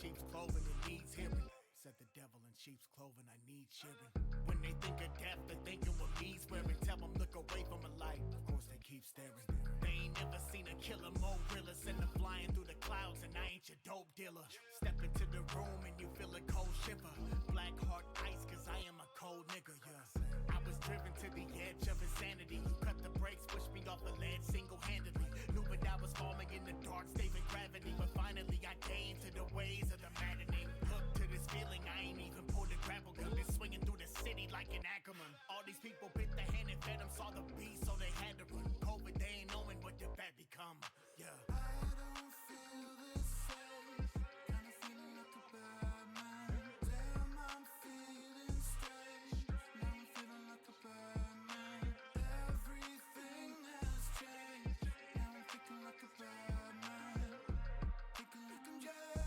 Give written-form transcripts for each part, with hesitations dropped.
sheep's clothing, it needs hearing. Said the devil in sheep's clothing, I need cheering. When they think of death, they thinking what me swearing. Tell them look away from a light, of course they keep staring. They ain't never seen a killer more realer. Send them flying through the clouds and I ain't your dope dealer. Step into the room and you feel a cold shiver. Black heart ice cause I am a cold nigga, yeah. I was driven to the edge of insanity. You cut the brakes, pushed me off the ledge single-handedly. Knew that I was falling in the dark, staving gravity. But finally I came to the ways of the maddening. Hooked to this feeling, I ain't even pulled a grapple gun. Been swinging through the city like an Ackerman. All these people bit the hand and fed them, saw the beast, so they had to run. COVID, they ain't knowing what the bad become. Yeah. I don't feel the same. Kinda feeling like a bad man. Damn, I'm feeling strange. Now I'm feeling like a bad man. Everything has changed. Now I'm thinking like a bad man. Thinking like I'm Jay,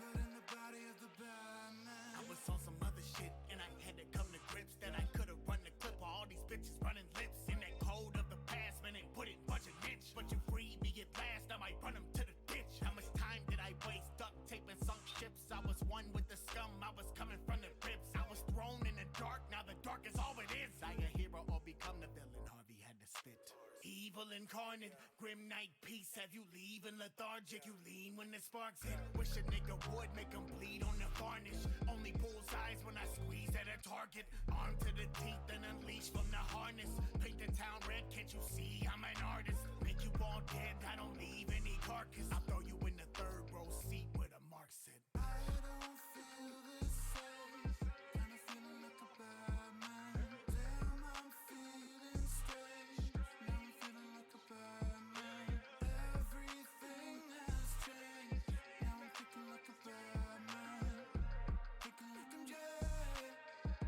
but in the body of the bad man. I was on some other shit and I had to come to grips that I could've run the clip of all these bitches running lips. In that code of the past, man, they wouldn't budge an inch. But you freed me at last, I might run them to the ditch. How much time did I waste duct taping sunk ships? I was one with the scum, I was coming from the ribs. I was thrown in the dark, now the dark is all it is. I a hero or become the villain, Harvey had to spit. Evil incarnate, grim night peace. Have you leaving lethargic? You lean when the sparks hit. Wish a nigga would make them bleed on the varnish. Only bullseyes when I squeeze at a target. Arm to the teeth and unleash from the harness. Paint the town red, can't you see I'm an artist? Make you all dead, I don't leave any carcass. I'll throw you in the third row seat where the mark sit. I don't feel the same. Kinda feeling like a bad man. Damn, I'm feeling strange. Now I'm feeling like a bad man. Everything has changed. Now I'm thinking like a bad man. Thinking like I'm Jay,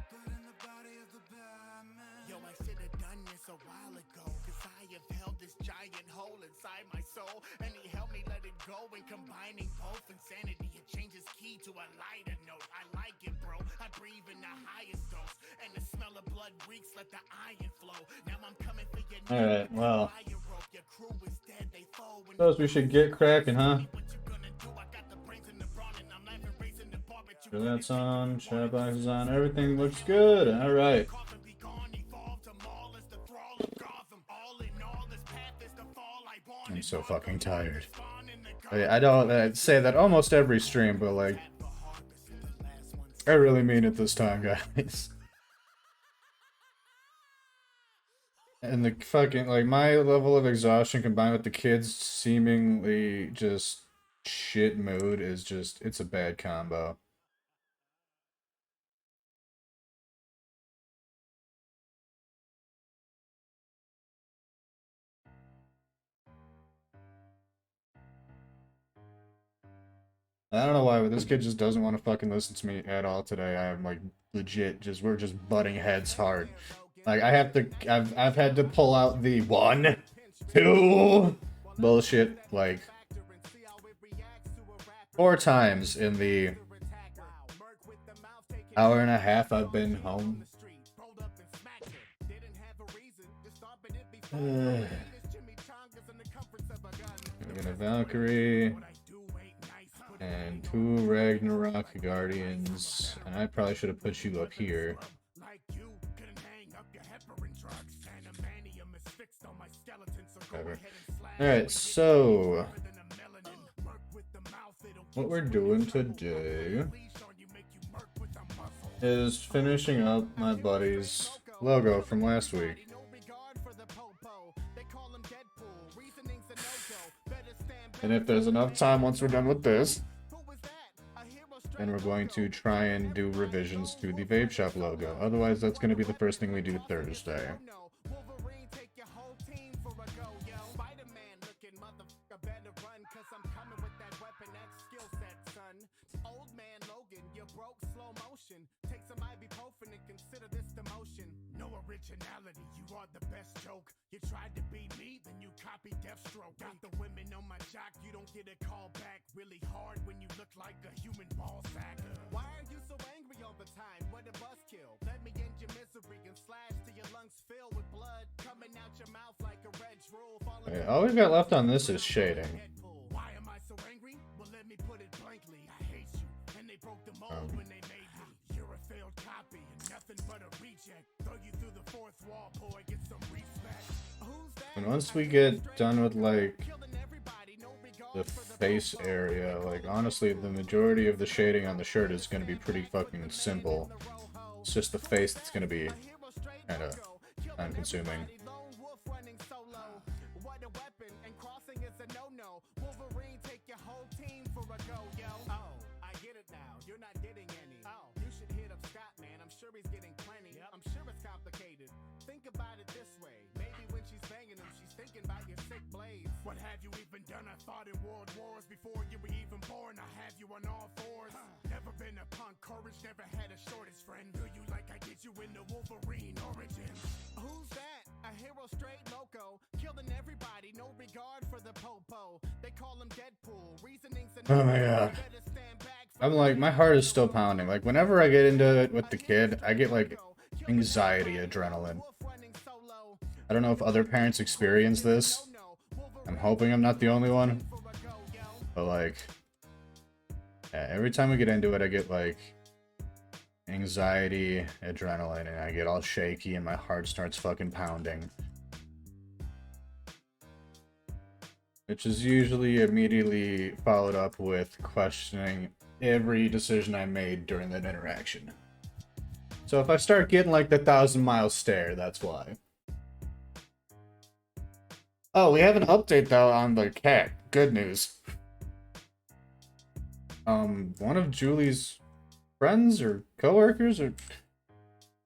but in the body of the bad man. Yo, I should've done this a while ago, cause I have held this giant hole inside my soul, and he helped me let it go. And combining both insanity, it changes key to a lighter note. I like it, bro. I breathe in the highest dose, and the smell of blood reeks, let the iron flow. Now I'm coming for your All right, well, fire rope. Your crew is dead, they fall when suppose we should get cracking, huh? what you gonna do? I got the brains in the brawn, and I'm never raising the bar, but you So that's on, chat box is on, everything looks good. All right. I'm so fucking tired. I don't say that almost every stream, but like, I really mean it this time, guys. And the fucking, like, my level of exhaustion combined with the kids' seemingly just shit mood is just, it's a bad combo. I don't know why, but this kid just doesn't want to fucking listen to me at all today. I'm like legit we're just butting heads hard. Like I've had to pull out the 1, 2 bullshit like 4 times in the hour and a half I've been home. We're gonna Valkyrie and 2 Ragnarok Guardians, and I probably should have put you up here. Alright, so what we're doing today is finishing up my buddy's logo from last week. And if there's enough time once we're done with this, then we're going to try and do revisions to the Vape Shop logo. Otherwise, that's going to be the first thing we do Thursday. Originality, you are the best joke. You tried to be me, then you copied Deathstroke. Got the women on my jock, you don't get a call back. Really hard when you look like a human ball sack. Why are you so angry all the time? What a buzzkill. Let me end your misery and slash to your lungs filled with blood coming out your mouth like a red drool. All we've got left on this is shading. Why am I so angry? Well, let me put it blankly. I mold when they made me. You're a failed copy and nothing but a reject. Throw you through the fourth wall, boy, get some respect. Who's that? And once we get done with like the face area, like honestly the majority of the shading on the shirt is going to be pretty fucking simple. It's just the face that's going to be kind of time consuming. What have you even done? I fought in world wars before you were even born. I have you on all fours. Never been a punk, courage, never had a shortest friend. Do you like I did you in the Wolverine origins? Who's that? A hero straight loco, killing everybody, no regard for the popo. They call him Deadpool. Reasonings and Oh my god. I'm like, my heart is still pounding. Like whenever I get into it with the kid, I get like anxiety adrenaline. I don't know if other parents experience this. I'm hoping I'm not the only one, but like, yeah, every time we get into it, I get like anxiety, adrenaline, and I get all shaky and my heart starts fucking pounding. Which is usually immediately followed up with questioning every decision I made during that interaction. So if I start getting like the 1,000-mile stare, that's why. Oh, we have an update though on the cat. Good news. One of Julie's friends or coworkers or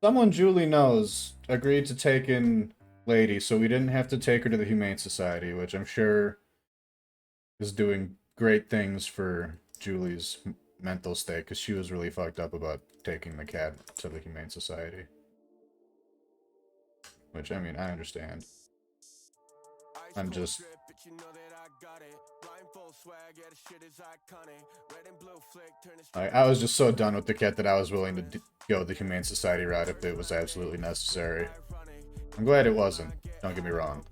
someone Julie knows agreed to take in Lady, so we didn't have to take her to the Humane Society, which I'm sure is doing great things for Julie's mental state, because she was really fucked up about taking the cat to the Humane Society. Which, I mean, I understand. I'm just... I was just so done with the cat that I was willing to go the Humane Society route if it was absolutely necessary. I'm glad it wasn't, don't get me wrong.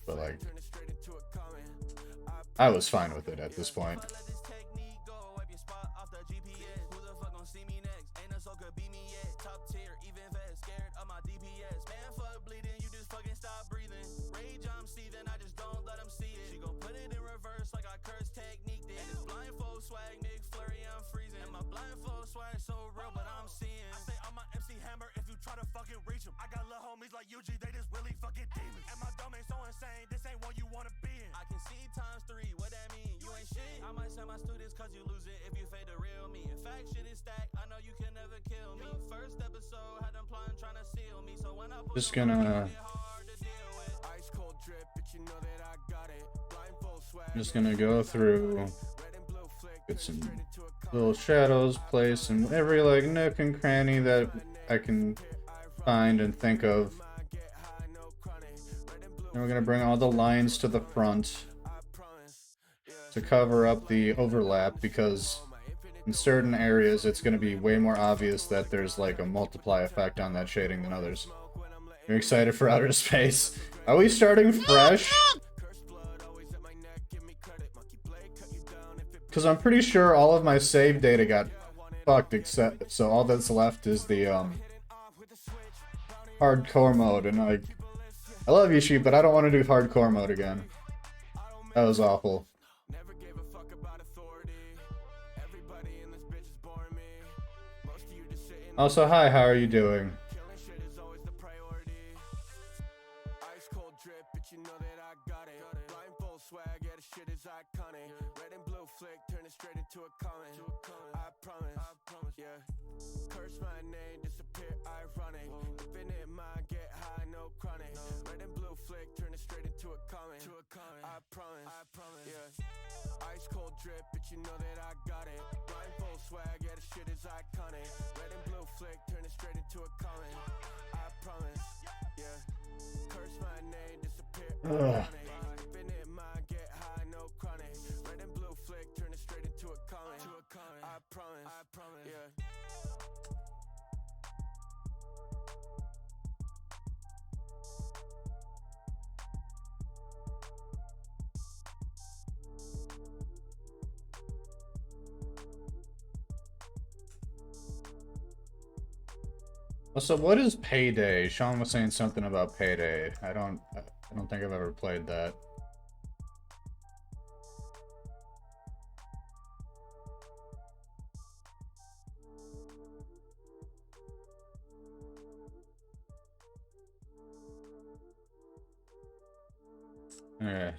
But like, I was fine with it at this point. Like UG, they just really fucking demons. And my domain so insane, this ain't one you wanna be in. I can see ×3, what that mean? You ain't shit. I might send my students cause you lose it if you fade the real me. In fact, shit is stacked, I know you can never kill me. First episode, had them plotting trying to seal me. So when I put just gonna... just gonna go through, get some little shadows placed in every like nook and cranny that I can find and think of. And we're gonna bring all the lines to the front to cover up the overlap, because in certain areas it's gonna be way more obvious that there's like a multiply effect on that shading than others. You're excited for outer space? Are we starting fresh? Because I'm pretty sure all of my save data got fucked, except so all that's left is the hardcore mode, and like, I love you, Sheep, but I don't want to do hardcore mode again. That was awful. Also, hi, how are you doing? Ugh. Also, what is Payday? Sean was saying something about Payday. I don't think I've ever played that. Okay.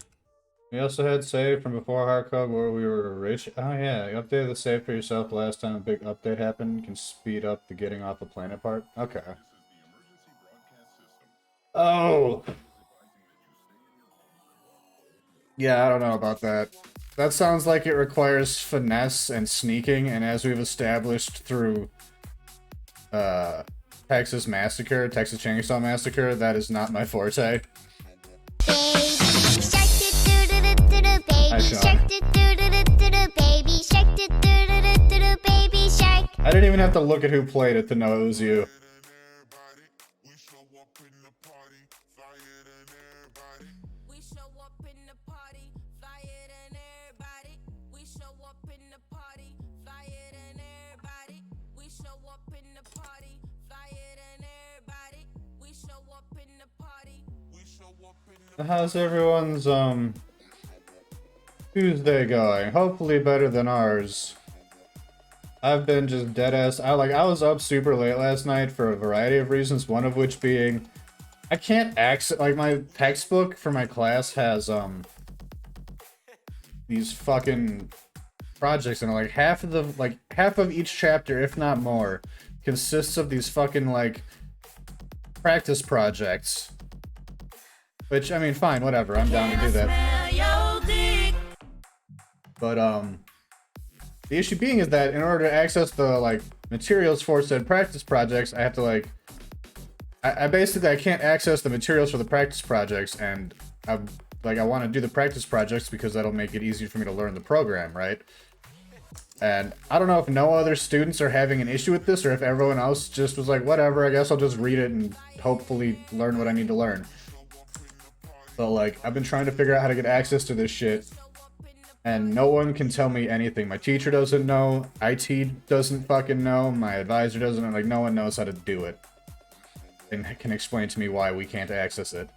We also had save from before Hardcode where we were rich. Oh yeah, you updated the save for yourself the last time a big update happened. You can speed up the getting off the planet part. Okay. Oh! Yeah, I don't know about that. That sounds like it requires finesse and sneaking, and as we've established through Texas Chainsaw Massacre, that is not my forte. Hi, Sean. I didn't even have to look at who played it to know it was you. How's everyone's Tuesday going? Hopefully better than ours. I've been just deadass. I was up super late last night for a variety of reasons, one of which being I can't access, like, my textbook for my class has these fucking projects, and like half of each chapter, if not more, consists of these fucking like practice projects. Which, I mean, fine, whatever, I'm down to do that. But, the issue being is that in order to access the, like, materials for said practice projects, I have to, like, I can't access the materials for the practice projects, and I want to do the practice projects because that'll make it easier for me to learn the program, right? And I don't know if no other students are having an issue with this, or if everyone else just was like, whatever, I guess I'll just read it and hopefully learn what I need to learn. But, like, I've been trying to figure out how to get access to this shit, and no one can tell me anything. My teacher doesn't know, IT doesn't fucking know, my advisor doesn't know, like, no one knows how to do it. And can explain to me why we can't access it.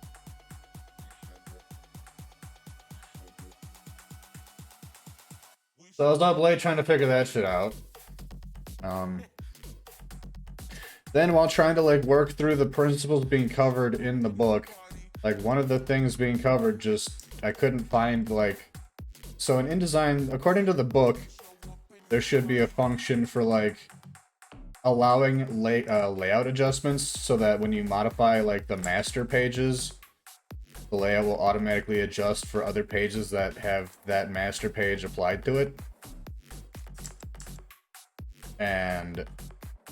So I was up late trying to figure that shit out. Then while trying to, like, work through the principles being covered in the book, like, one of the things being covered just, I couldn't find, like... So in InDesign, according to the book, there should be a function for, like, allowing layout adjustments so that when you modify, like, the master pages, the layout will automatically adjust for other pages that have that master page applied to it. And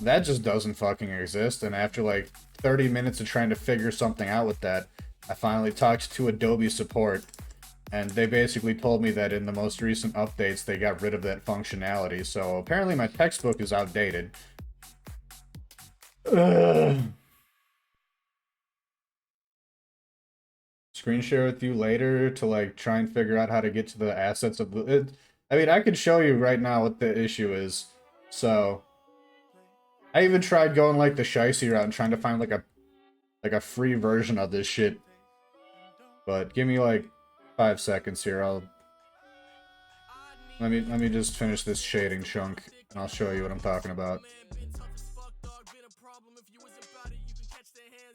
that just doesn't fucking exist, and after, like, 30 minutes of trying to figure something out with that, I finally talked to Adobe support, and they basically told me that in the most recent updates they got rid of that functionality, so apparently my textbook is outdated. Screen share with you later to, like, try and figure out how to get to the assets of the... I mean, I could show you right now what the issue is. So, I even tried going, like, the shicey route and trying to find, like a free version of this shit. But give me, like, 5 seconds here. Let me just finish this shading chunk, and I'll show you what I'm talking about.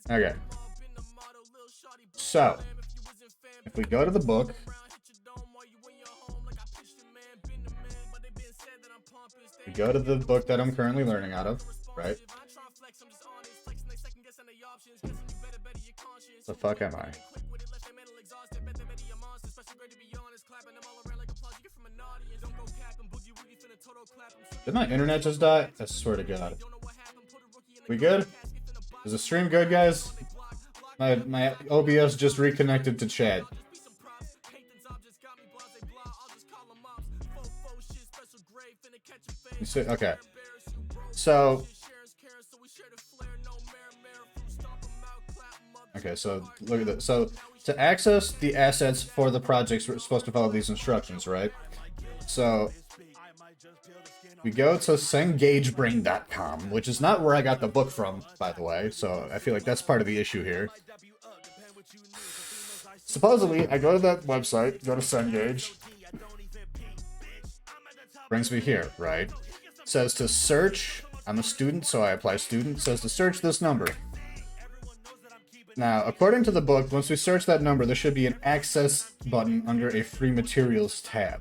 Okay. So, if we go to the book, we go to the book that I'm currently learning out of, right? The fuck am I? Did my internet just die? I swear to God. We good? Is the stream good, guys? My OBS just reconnected to chat. You see, okay. So... Okay, so look at this. So, to access the assets for the projects, we're supposed to follow these instructions, right? So, We go to sengagebrain.com, which is not where I got the book from, by the way, so I feel like that's part of the issue here. Supposedly, I go to that website, go to Cengage, brings me here, right? Says to search, I'm a student, so I apply student, says to search this number. Now, according to the book, once we search that number, there should be an access button under a free materials tab.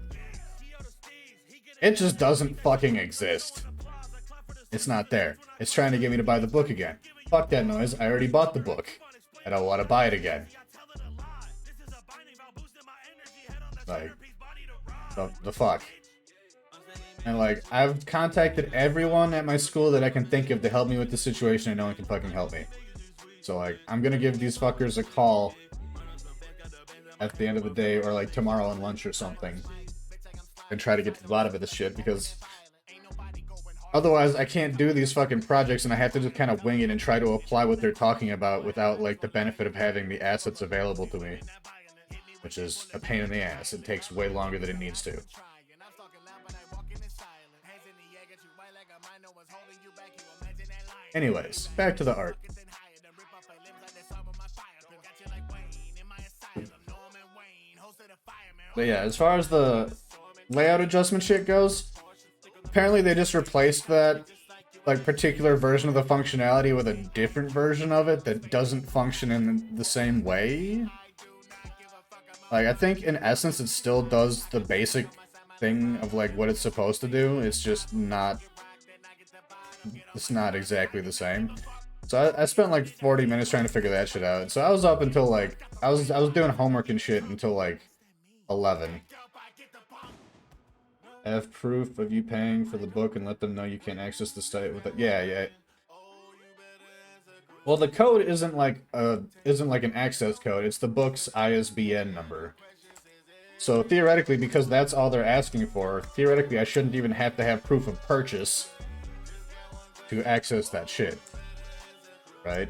It just doesn't fucking exist. It's not there. It's trying to get me to buy the book again. Fuck that noise, I already bought the book. I don't want to buy it again. Like, the fuck? And like, I've contacted everyone at my school that I can think of to help me with the situation, and no one can fucking help me. So like, I'm gonna give these fuckers a call at the end of the day, or like tomorrow on lunch or something, and try to get to the bottom of this shit, because otherwise I can't do these fucking projects, and I have to just kind of wing it and try to apply what they're talking about without like the benefit of having the assets available to me, which is a pain in the ass. It takes way longer than it needs to. Anyways, back to the art. But yeah, as far as the layout adjustment shit goes, apparently they just replaced that like particular version of the functionality with a different version of it that doesn't function in the same way. Like, I think in essence it still does the basic thing of like what it's supposed to do. It's just not, it's not exactly the same. So I spent like 40 minutes trying to figure that shit out. So I was up until like, I was doing homework and shit until like 11. Have proof of you paying for the book and let them know you can't access the site with it. Yeah. Well, the code isn't like an access code. It's the book's ISBN number. So theoretically, because that's all they're asking for, theoretically I shouldn't even have to have proof of purchase to access that shit. Right?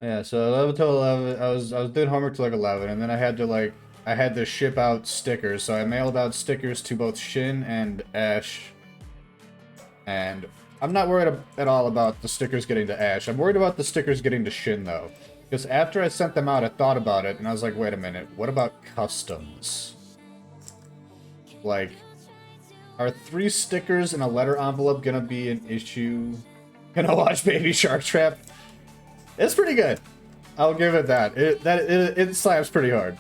Yeah, so 11 till 11, I was doing homework till like 11, and then I had to ship out stickers, so I mailed out stickers to both Shin and Ash, and I'm not worried at all about the stickers getting to Ash. I'm worried about the stickers getting to Shin, though, because after I sent them out, I thought about it, and I was like, wait a minute, what about customs? Like, are 3 stickers in a letter envelope gonna be an issue? Gonna watch Baby Shark Trap? It's pretty good. I'll give it that. It slaps pretty hard.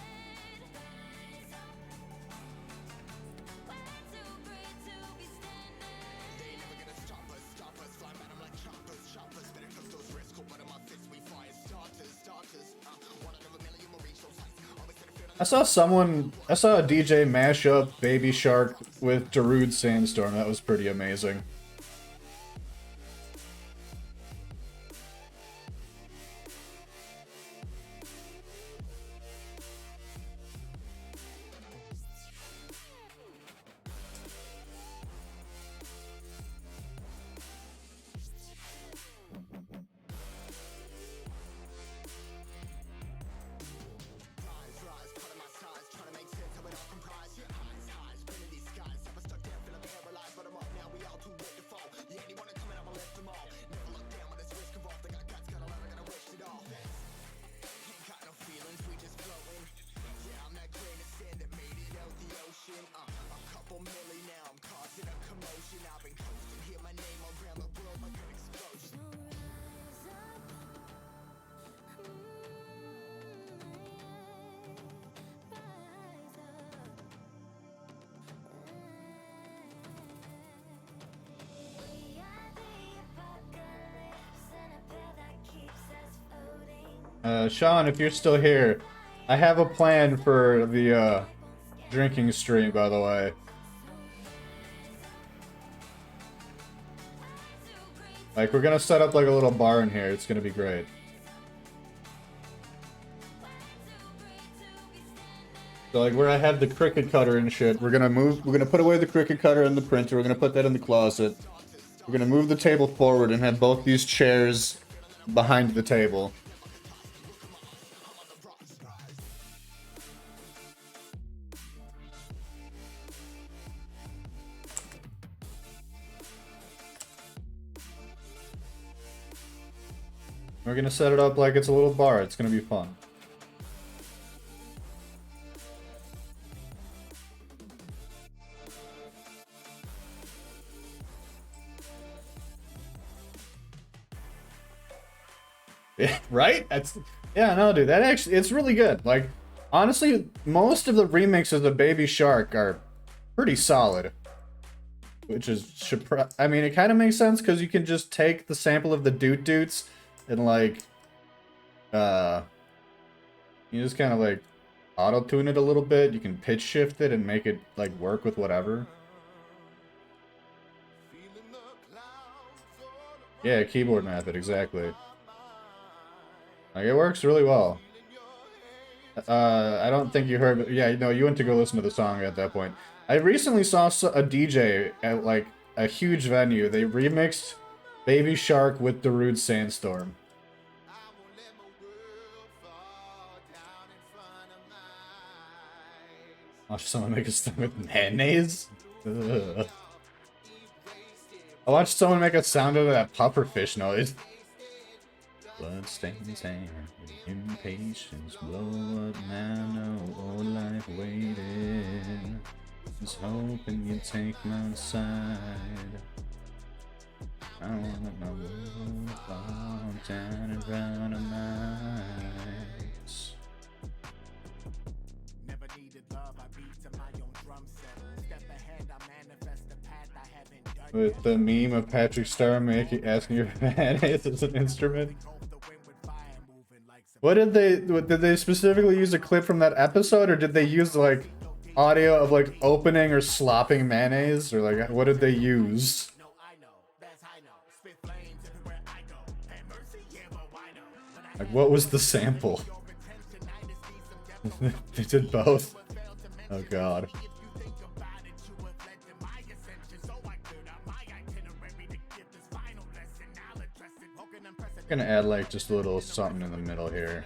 I saw a DJ mash up Baby Shark with Darude Sandstorm. That was pretty amazing. Sean, if you're still here, I have a plan for the drinking stream, by the way. Like, we're gonna set up like a little bar in here. It's gonna be great. So like where I have the cricket cutter and shit, we're gonna put away the cricket cutter and the printer. We're gonna put that in the closet. We're gonna move the table forward and have both these chairs behind the table. We're gonna set it up like it's a little bar. It's gonna be fun. Yeah, right? Yeah, no, dude. That actually, it's really good. Like, honestly, most of the remixes of Baby Shark are pretty solid. Which is, I mean, it kind of makes sense because you can just take the sample of the Doot Doots and like, you just kind of like auto-tune it a little bit. You can pitch shift it and make it like work with whatever. Yeah, keyboard method, exactly. Like, it works really well. I don't think you heard, yeah, no, you went to go listen to the song at that point. I recently saw a DJ at like a huge venue. They remixed Baby Shark with Darude Sandstorm. Watch someone make a song with mayonnaise? Ugh. I watched someone make a sound of that pufferfish noise. Bloodstains hair, impatience, blow up now, no old life waiting. Just hoping you take my side. I wanna let my world fall down in front of my eyes. Never needed love, I beat to my own drum set. Step ahead, I manifest the path I haven't done. With the meme of Patrick Star asking if mayonnaise is an instrument. What did they specifically use a clip from that episode, or did they use like audio of like opening or slopping mayonnaise, or like what did they use? Like, what was the sample? They did both. Oh god. I'm gonna add like just a little something in the middle here.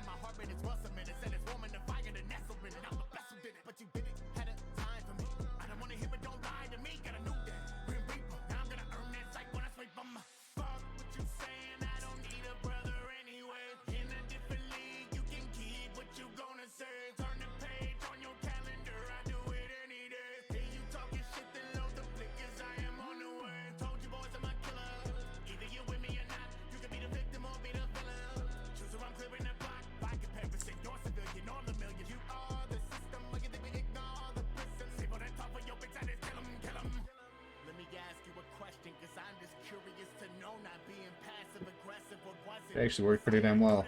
It actually worked pretty damn well.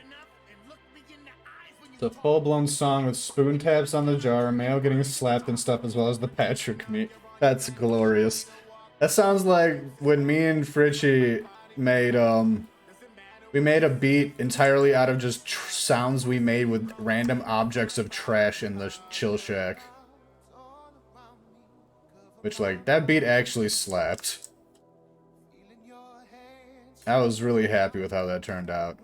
It's a full-blown song with spoon taps on the jar, Mayo getting slapped and stuff, as well as the Patrick meme. That's glorious. That sounds like when me and Fritchie made, we made a beat entirely out of just sounds we made with random objects of trash in the chill shack. Which, like, that beat actually slapped. I was really happy with how that turned out.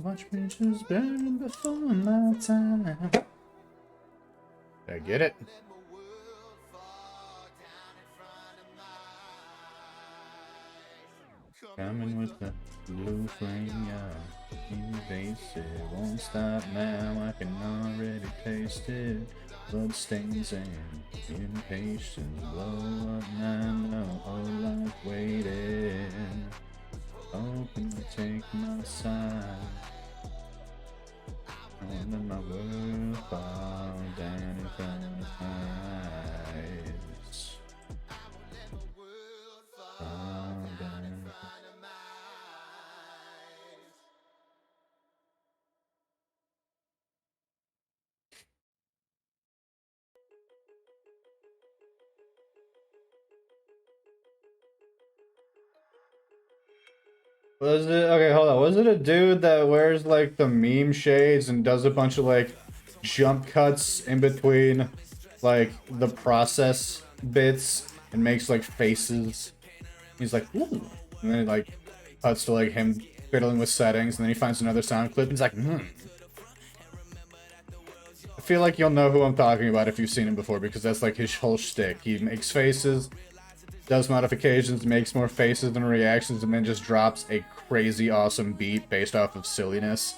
Watch me just burn before my time. Did I get it? Coming with the blue flame, yeah. Invasive, won't stop now. I can already taste it. Bloodstains and impatience, blow up now, no whole life waiting. Hoping to take my side. I want let my world fall down in front of my eyes. Fall down in front of my eyes. Was it, okay, hold on, was it a dude that wears like the meme shades and does a bunch of like jump cuts in between like the process bits and makes like faces. He's like, ooh, and then it like cuts to like him fiddling with settings, and then he finds another sound clip and he's like, I feel like you'll know who I'm talking about if you've seen him before, because that's like his whole shtick. He makes faces, does modifications, makes more faces and reactions, and then just drops a crazy awesome beat based off of silliness.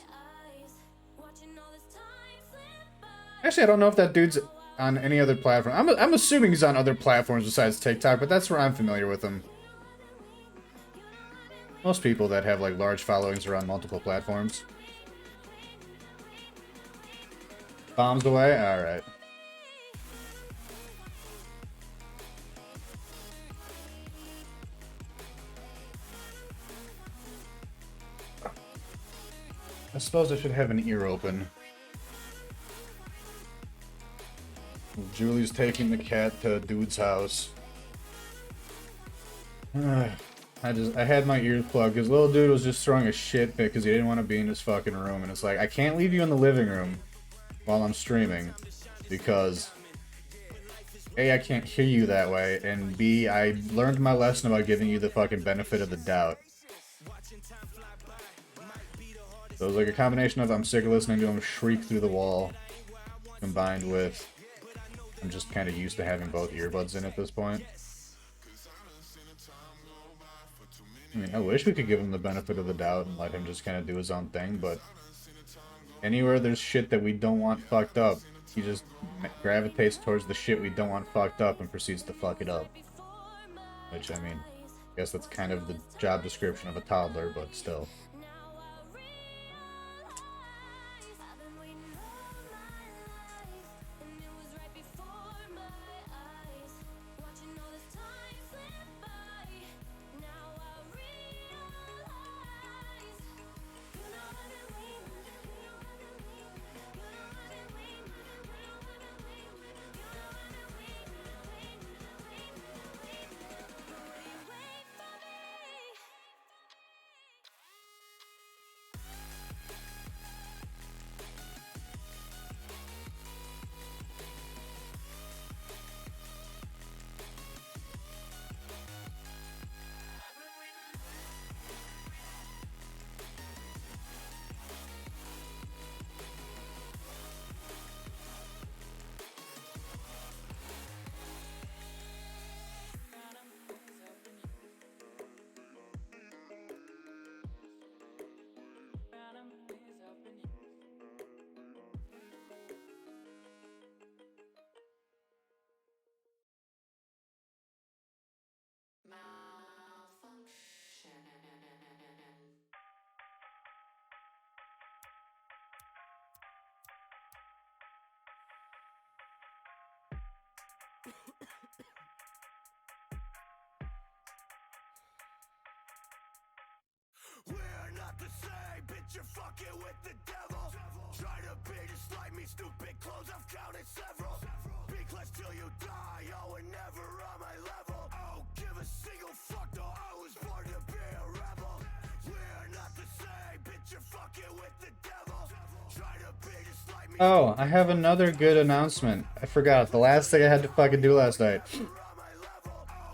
Actually, I don't know if that dude's on any other platform. I'm assuming he's on other platforms besides TikTok, but that's where I'm familiar with him. Most people that have like large followings are on multiple platforms. Bombs away? Alright. I suppose I should have an ear open. Julie's taking the cat to a dude's house. I had my ears plugged because little dude was just throwing a shit fit because he didn't want to be in his fucking room, and it's like, I can't leave you in the living room while I'm streaming because A, I can't hear you that way, and B, I learned my lesson about giving you the fucking benefit of the doubt. So it was like a combination of I'm sick of listening to him shriek through the wall, combined with I'm just kind of used to having both earbuds in at this point. I mean, I wish we could give him the benefit of the doubt and let him just kind of do his own thing, but anywhere there's shit that we don't want fucked up, he just gravitates towards the shit we don't want fucked up and proceeds to fuck it up. Which, I mean, I guess that's kind of the job description of a toddler, but still. We're not the same, bitch, you're fucking with the devil. Try to be just like me, stupid clothes, I've counted several. Be class till you die, oh, and never on my level. Oh, give a single fuck, though, I was born to be a rebel. We're not the same, bitch, you're fucking with the devil. Try to be just like me. Oh, I have another good announcement. I forgot. The last thing I had to fucking do last night.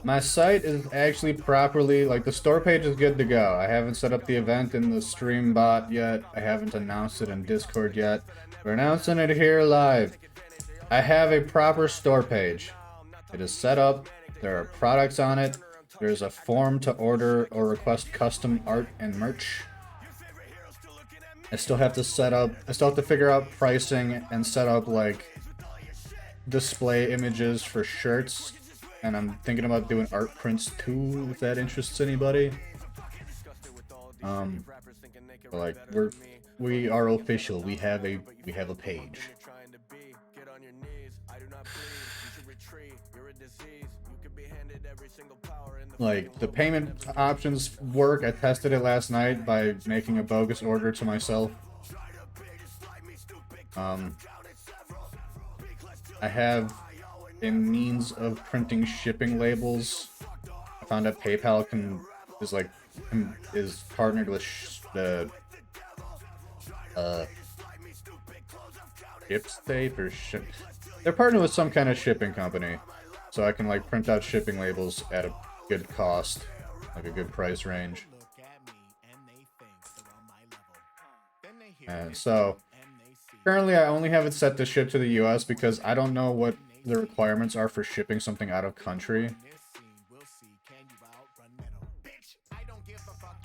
My site is actually properly, like, the store page is good to go. I haven't set up the event in the stream bot yet. I haven't announced it in Discord yet. We're announcing it here live. I have a proper store page. It is set up. There are products on it. There's a form to order or request custom art and merch. I still have to figure out pricing and set up, like, display images for shirts. And I'm thinking about doing art prints too, if that interests anybody. Like we are official. We have a page. Like, the payment options work. I tested it last night by making a bogus order to myself. I have a means of printing shipping labels. I found out PayPal is partnered with the ShipState or they're partnered with some kind of shipping company, so I can like print out shipping labels at a good cost, like a good price range. And so currently I only have it set to ship to the US because I don't know what the requirements are for shipping something out of country.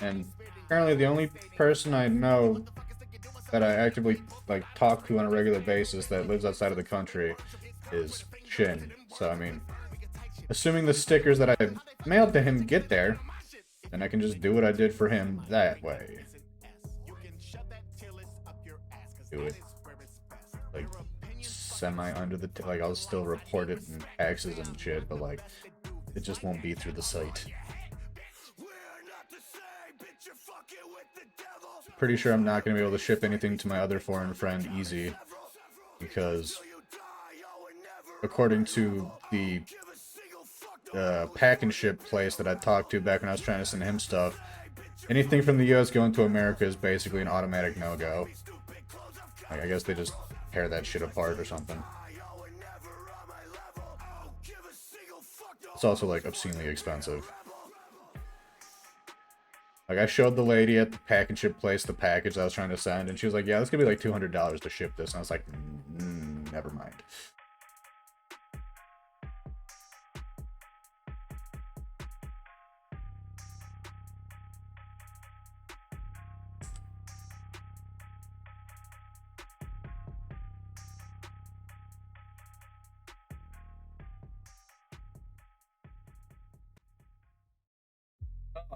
And currently the only person I know that I actively like talk to on a regular basis that lives outside of the country is Shin. So I mean, assuming the stickers that I mailed to him get there, then I can just do what I did for him that way. Do it like semi under the like I'll still report it in taxes and shit, but like it just won't be through the site. Pretty sure I'm not going to be able to ship anything to my other foreign friend easy, because according to the pack and ship place that I talked to back when I was trying to send him stuff, anything from the US going to America is basically an automatic no-go. Like, I guess they just tear that shit apart or something. It's also like obscenely expensive. Like, I showed the lady at the pack and ship place the package I was trying to send, and she was like, yeah, it's gonna be like $200 to ship this. And I was like, never mind.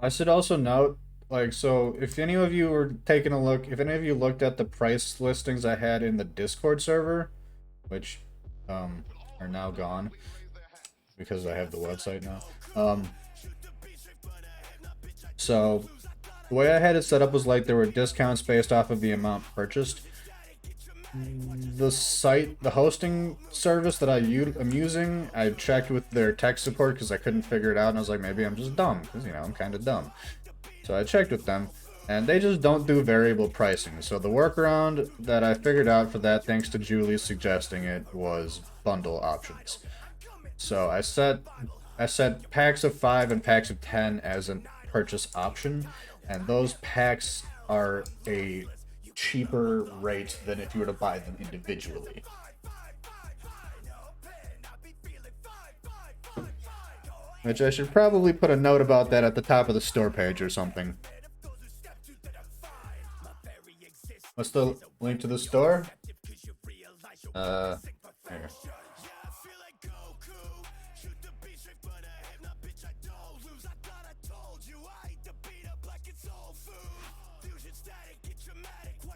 I should also note, like, so if any of you were taking a look, if any of you looked at the price listings I had in the Discord server, which are now gone because I have the website now. So the way I had it set up was like there were discounts based off of the amount purchased. The site, the hosting service that I'm using, I checked with their tech support because I couldn't figure it out, and I was like, maybe I'm just dumb, because, you know, I'm kind of dumb. So I checked with them, and they just don't do variable pricing. So the workaround that I figured out for that, thanks to Julie suggesting it, was bundle options. So I set packs of 5 and packs of 10 as a purchase option, and those packs are a cheaper rate than if you were to buy them individually. Which I should probably put a note about that at the top of the store page or something. What's the link to the store? Here.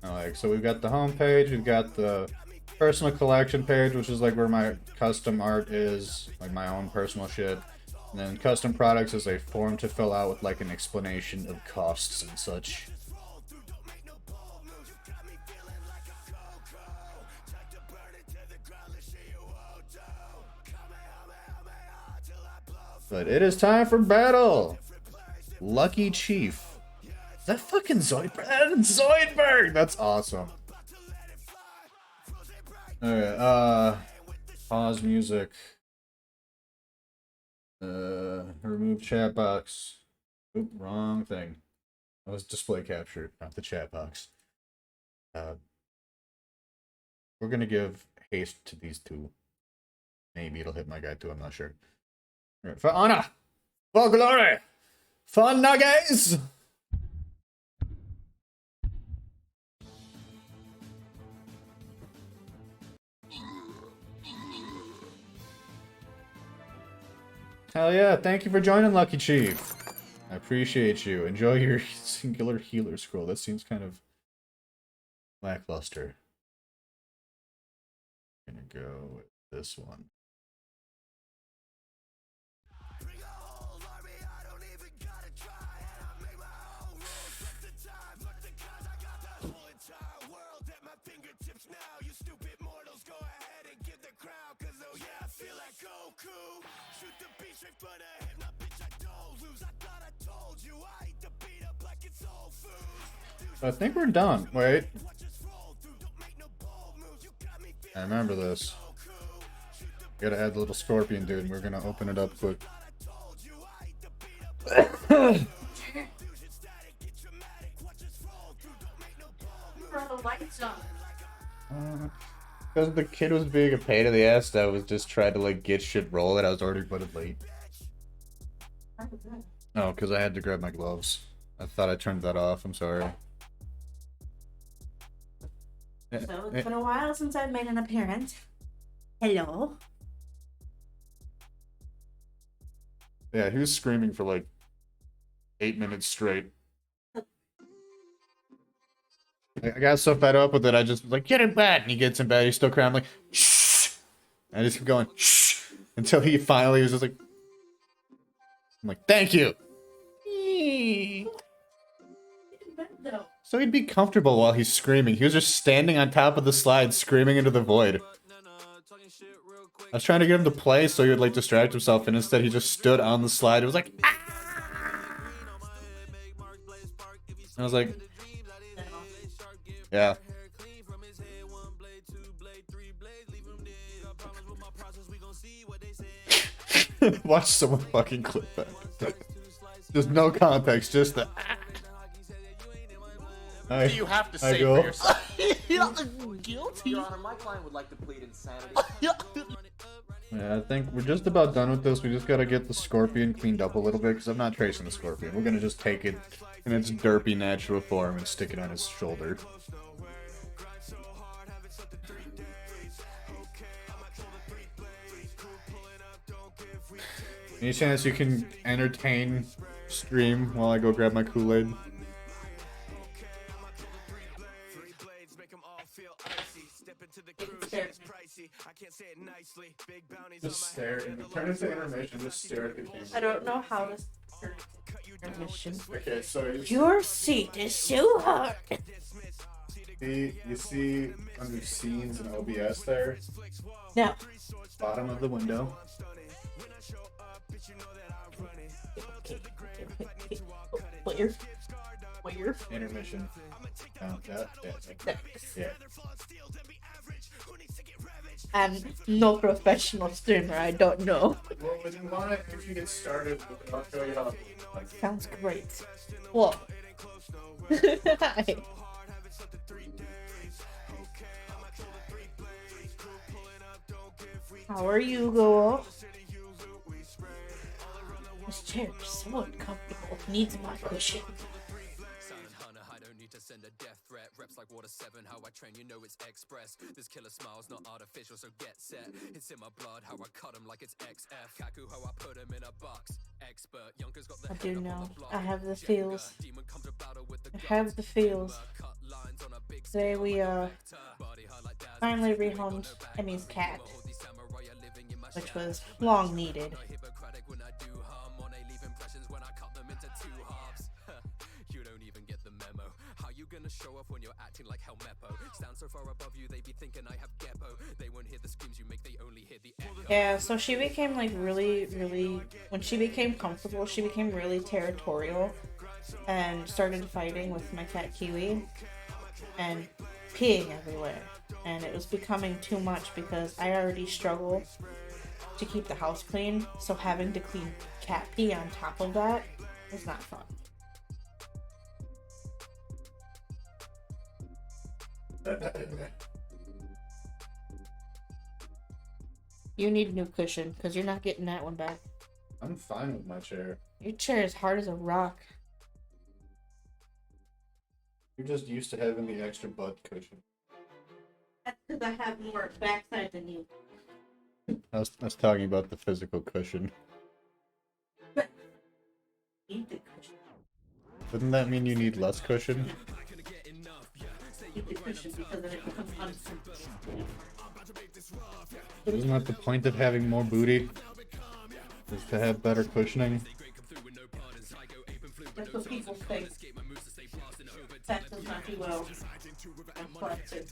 Like, so we've got the home page, we've got the personal collection page, which is like where my custom art is, like my own personal shit. And then custom products is a form to fill out with like an explanation of costs and such. But it is time for battle! Lucky Chief. Is that fucking Zoidberg? That's Zoidberg! That's awesome. Alright, pause music. Remove chat box. Oop, wrong thing. That was display capture, not the chat box. We're gonna give haste to these two. Maybe it'll hit my guy too, I'm not sure. Alright, for honor! For glory! For nuggets! Hell yeah, thank you for joining, Lucky Chief. I appreciate you. Enjoy your singular healer scroll. That seems kind of lackluster. I'm gonna go with this one. I think we're done. Wait. I remember this. Gotta add the little scorpion dude, and we're gonna open it up quick. Because the kid was being a pain in the ass, I was just trying to like get shit rolling. I was already running late. Oh, because I had to grab my gloves. I thought I turned that off. I'm sorry. So it's been a while since I've made an appearance. Hello. Yeah, he was screaming for like 8 minutes straight. I got so fed up with it, I just was like, get in bed! And he gets in bed, he's still crying. I'm like, shh! And I just keep going, shh! Until he finally was just like, I'm like, thank you! So he'd be comfortable while he's screaming. He was just standing on top of the slide, screaming into the void. I was trying to get him to play so he would like distract himself, and instead he just stood on the slide. It was like, ah! I was like, yeah. Watch someone fucking clip that. There's no context, just the. Do you have to say for yourself? Guilty. Your Honor, my client would like to plead insanity. Yeah, I think we're just about done with this. We just gotta get the scorpion cleaned up a little bit, because I'm not tracing the scorpion. We're gonna just take it in its derpy natural form and stick it on his shoulder. Any chance you can entertain stream while I go grab my Kool-Aid? Just stare. Turn it to intermission. Just stare at the camera. I don't know how to start intermission. Okay, so Your seat is so hard. you see under scenes and OBS there? No. Bottom of the window. Where? Intermission. Yeah. I'm no professional streamer. I don't know. Well, when you want to actually get started, I'll show you how. Sounds great. Whoa. Hi. How are you, girl? This chair is so uncomfortable. Needs my cushion. Send a death threat, reps like water 7, how I train, you know it's express. This killer smile's not artificial, so get set. It's in my blood, how I cut him like it's XF. Kaku, how I put him in a box. Expert, Younker's got the I do know. I have the feels. I have the feels. Today we finally rehomed Emmy's cat, which was long needed. Show off when you're acting like Hell Meppo. Stand so far above you, they be thinking I have Geppo. They won't hear the screams you make, they only hear the echo. Yeah, so she became like really, when she became comfortable, she became really territorial and started fighting with my cat Kiwi and peeing everywhere. And it was becoming too much because I already struggle to keep the house clean, so having to clean cat pee on top of that is not fun. You need a new cushion because you're not getting that one back. I'm fine with my chair. Your chair is hard as a rock. You're just used to having the extra butt cushion. That's because I have more backside than you. I was talking about the physical cushion. Need the cushion. Wouldn't that mean you need less cushion? Need the cushion because then it becomes uncomfortable. But isn't that the point of having more booty? Is to have better cushioning? That's what people think. That does not do well. I'm flaccid.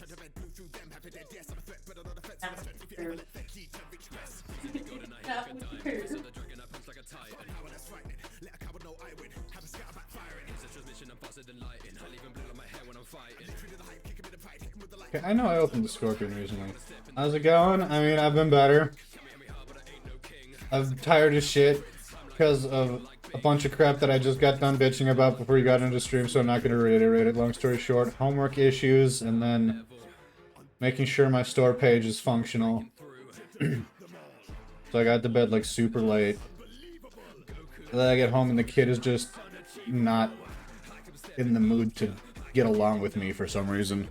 Okay, I know I opened the Scorpion recently. How's it going? I mean, I've been better. I'm tired of shit because of a bunch of crap that I just got done bitching about before you got into stream, so I'm not going to reiterate it. Long story short, homework issues, and then making sure my store page is functional. So I got to bed like super late. And then I get home and the kid is just not in the mood to get along with me for some reason.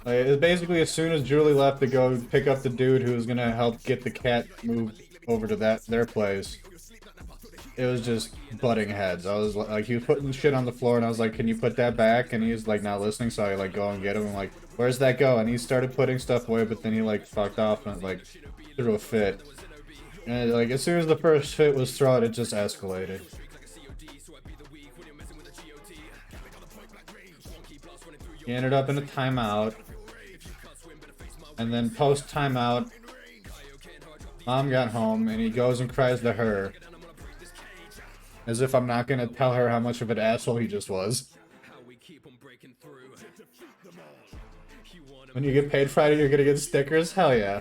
Like, basically, as soon as Julie left to go pick up the dude who was gonna help get the cat moved over to their place, it was just butting heads. I was like, he was putting shit on the floor, and I was like, "Can you put that back?" And he was like, not listening. So I like go and get him. I'm like, "Where's that go?" And he started putting stuff away, but then he like fucked off and like threw a fit. And like as soon as the first fit was thrown, it just escalated. He ended up in a timeout. And then post timeout, Mom got home and he goes and cries to her. As if I'm not gonna tell her how much of an asshole he just was. When you get paid Friday, you're gonna get stickers? Hell yeah.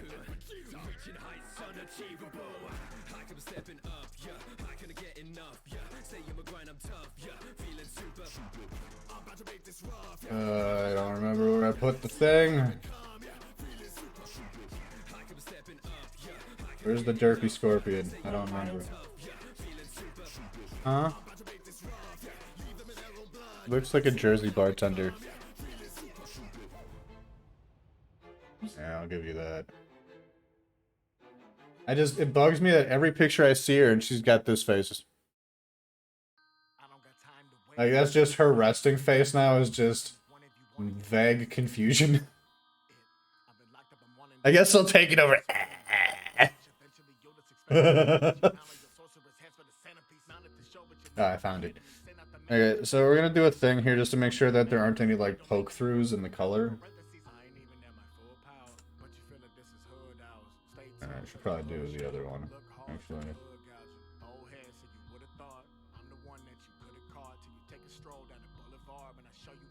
I don't remember where I put the thing. Where's the derpy scorpion? I don't remember. Huh? Looks like a Jersey bartender. Yeah, I'll give you that. It bugs me that every picture I see her and she's got this face. Like, that's just her resting face now, is just vague confusion. I guess I'll take it over. Oh, I found it. Okay, so we're gonna do a thing here just to make sure that there aren't any like poke throughs in the color. I should probably do the other one, actually.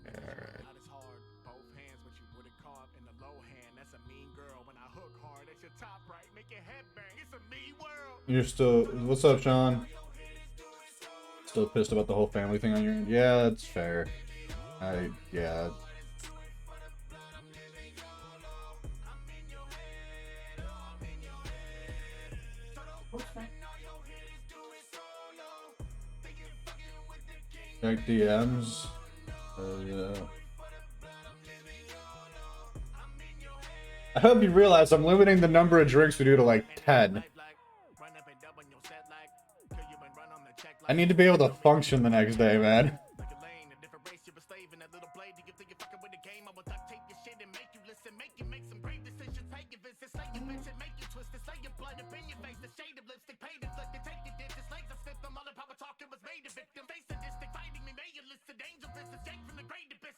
Alright. You're still... What's up, Sean? Still pissed about the whole family thing on your end? Yeah, that's fair. Yeah. Check DMs. Yeah. I hope you realize I'm limiting the number of drinks we do to like 10. I need to be able to function the next day, man.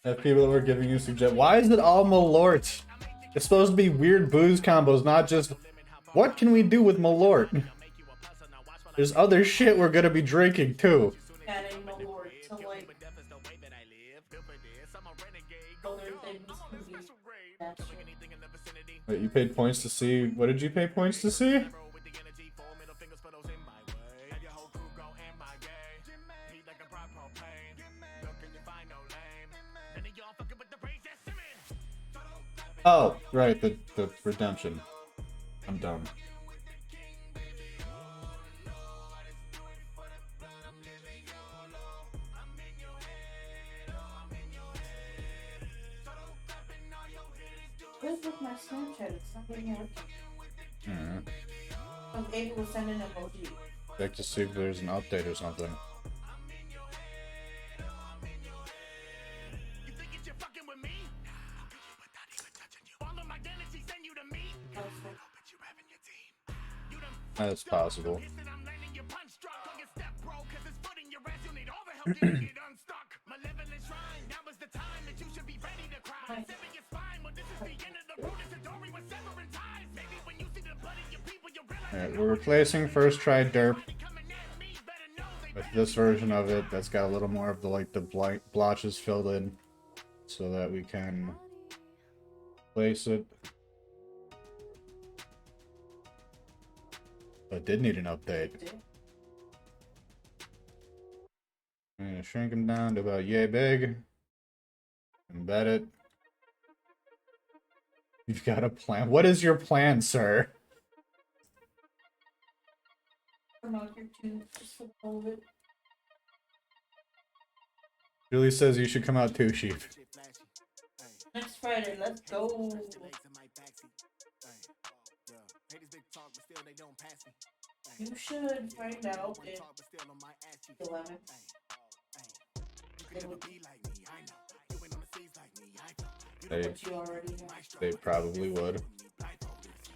If people were giving you suggestions, why is it all Malort? It's supposed to be weird booze combos, not just what can we do with Malort? There's other shit we're gonna be drinking too. Adding Malort to like other things can be that shit. Wait, you paid points to see? What did you pay points to see? Oh, right, the redemption. I'm dumb. Where's with my Snapchat? It's not getting out. I'm able to send an emoji. Check to see if there's an update or something. That's possible. Alright, we're replacing first try derp with this version of it that's got a little more of the like the blotches filled in, so that we can Place it. It did need an update. I'm gonna shrink him down to about yay big. Embed it. You've got a plan. What is your plan, sir? Julie says you should come out too, Sheep. Next Friday, let's go. You should find out if 11. They probably would.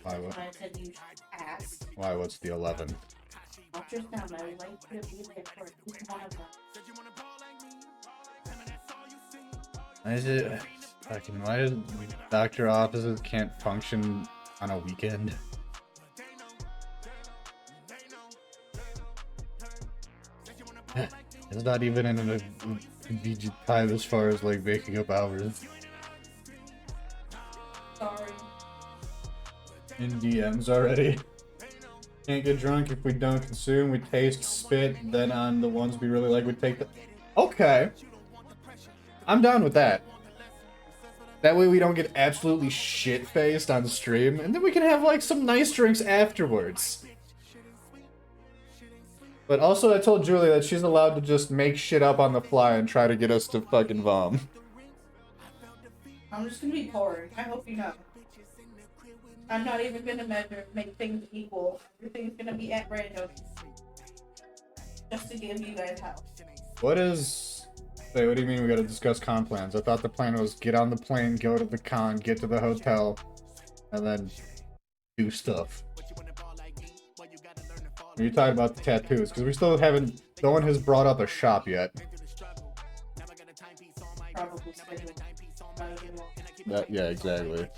Why? What? I said you should ask. Why? What's the 11? Ultrasound, I would like you to be there for each one of them. Why is it fucking? Why does doctor offices can't function on a weekend? It's not even in a convenient time as far as like making up hours. Sorry. In DMs already. Can't get drunk if we don't consume. We taste, spit, then on the ones we really like, we take the. Okay. I'm down with that. That way we don't get absolutely shit-faced on the stream, and then we can have like some nice drinks afterwards. But also I told Julie that she's allowed to just make shit up on the fly and try to get us to fucking vom. I'm just gonna be pouring. I hope you know. I'm not even gonna make things equal. Everything's gonna be at random. Just to give you guys help. What is... Wait, what do you mean we gotta discuss con plans? I thought the plan was get on the plane, go to the con, get to the hotel, and then do stuff. Are you talking about the tattoos? Because we still haven't... No one has brought up a shop yet. Probably Yeah, exactly.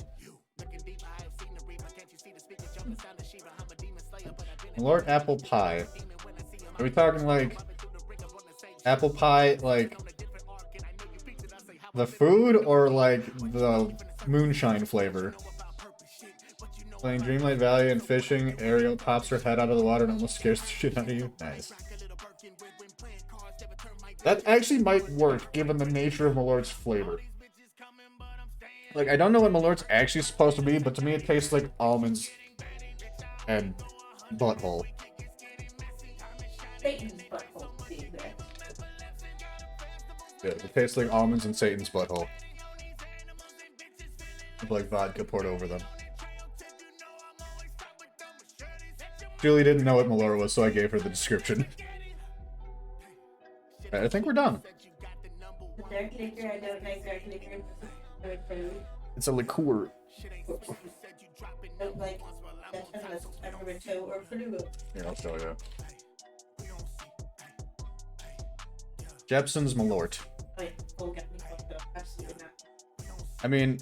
Lord apple pie. Are we talking like apple pie, like the food, or like the moonshine flavor? Playing Dreamlight Valley and fishing, Ariel pops her head out of the water and almost scares the shit out of you. Nice. That actually might work given the nature of Malort's flavor. Like, I don't know what Malort's actually supposed to be, but to me it tastes like almonds and butthole. Satan's butthole, to be exact. Yeah, it tastes like almonds and Satan's butthole. With like vodka poured over them. Julie didn't know what Malort was, so I gave her the description. Right, I think we're done. Dark liquor, I don't like dark liquor. It's a liqueur. Don't like that unless it's Amaretto or Fluo. Here, I'll show you. Jepson's Malort. Wait, don't get me fucked up. Absolutely not. I mean,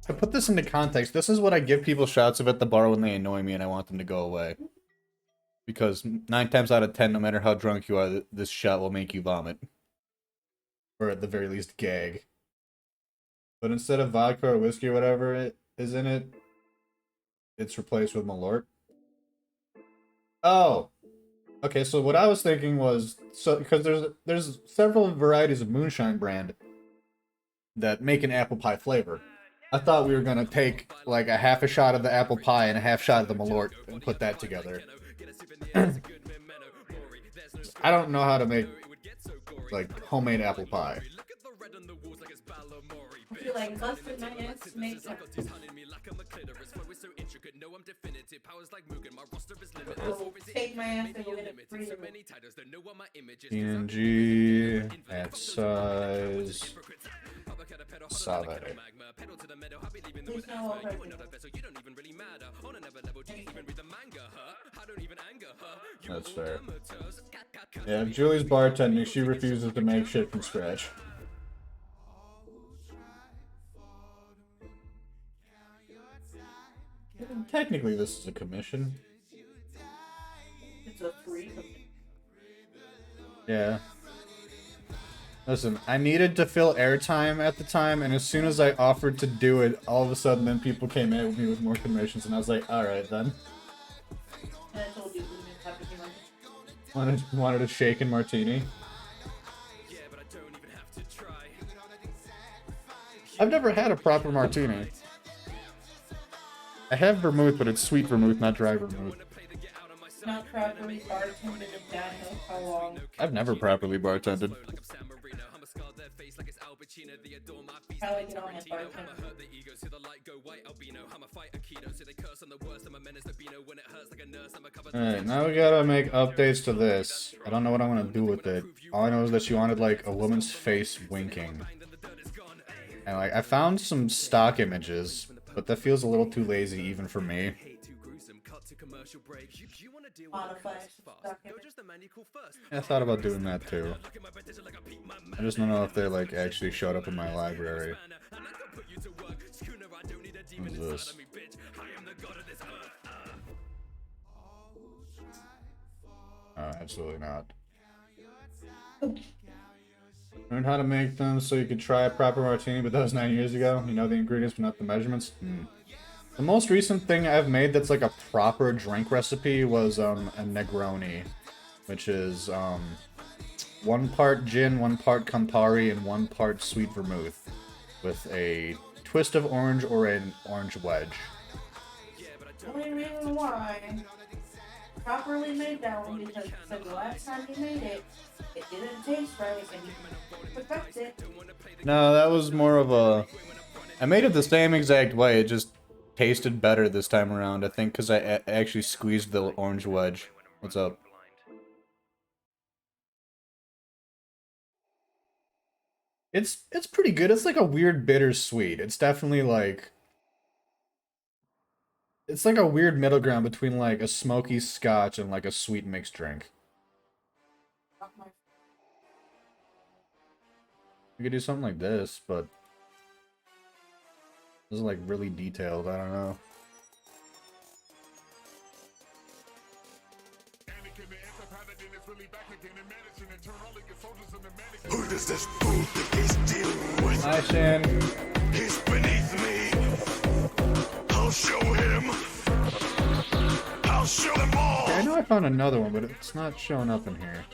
to put this into context, this is what I give people shots of at the bar when they annoy me and I want them to go away. Because 9 times out of 10, no matter how drunk you are, this shot will make you vomit. Or at the very least, gag. But instead of vodka or whiskey or whatever it is in it, it's replaced with Malort. Oh! Okay, so what I was thinking was, so because there's several varieties of moonshine brand that make an apple pie flavor. I thought we were gonna take like a half a shot of the apple pie and a half shot of the Malort and put that together. I don't know how to make like homemade apple pie. I feel like busting my ass to make that. Take my ass and let it freeze. PNG at size. Savare. Please no over. That's fair. Yeah, if Julie's bartending, she refuses to make shit from scratch. Technically, this is a commission. It's a free. Yeah. Listen, I needed to fill airtime at the time, and as soon as I offered to do it, all of a sudden then people came at me with more commissions, and I was like, alright then. And I told you we didn't have to do much. Wanted a shaken martini. I've never had a proper martini. I have vermouth, but it's sweet vermouth, not dry vermouth. Not properly bartended and God knows how long. I've never properly bartended. How do I get on my bartender? Alright, now we gotta make updates to this. I don't know what I want to do with it. All I know is that she wanted, like, a woman's face winking. And, like, I found some stock images, but that feels a little too lazy even for me. Modify. I thought about doing that too. I just don't know if they, like, actually showed up in my library. What is this? Absolutely not. Learn how to make them so you could try a proper martini, but that was 9 years ago. You know the ingredients, but not the measurements. The most recent thing I've made that's like a proper drink recipe was a Negroni, which is 1 part gin, 1 part Campari, and 1 part sweet vermouth, with a twist of orange or an orange wedge. Only reason why properly made that one because the last time you made it, it didn't taste right and you forgot it. No, that was more of a... I made it the same exact way, it just tasted better this time around, I think, because I actually squeezed the orange wedge. What's up? It's pretty good. It's like a weird bittersweet. It's definitely like... It's like a weird middle ground between like a smoky scotch and like a sweet mixed drink. We could do something like this, but this is like really detailed. I don't know. Who does this fool think he's dealing with? Hi, Shan. He's beneath me. I'll show him. I'll show them all. Okay, I know I found another one, but it's not showing up in here.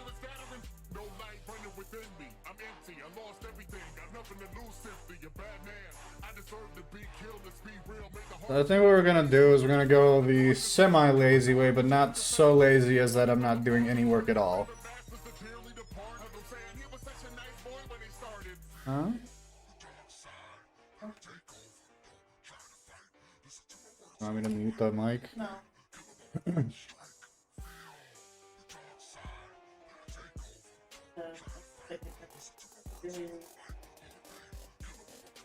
So I think what we're gonna do is we're gonna go the semi-lazy way, but not so lazy as that I'm not doing any work at all. Huh? Want me to mute the mic? No. I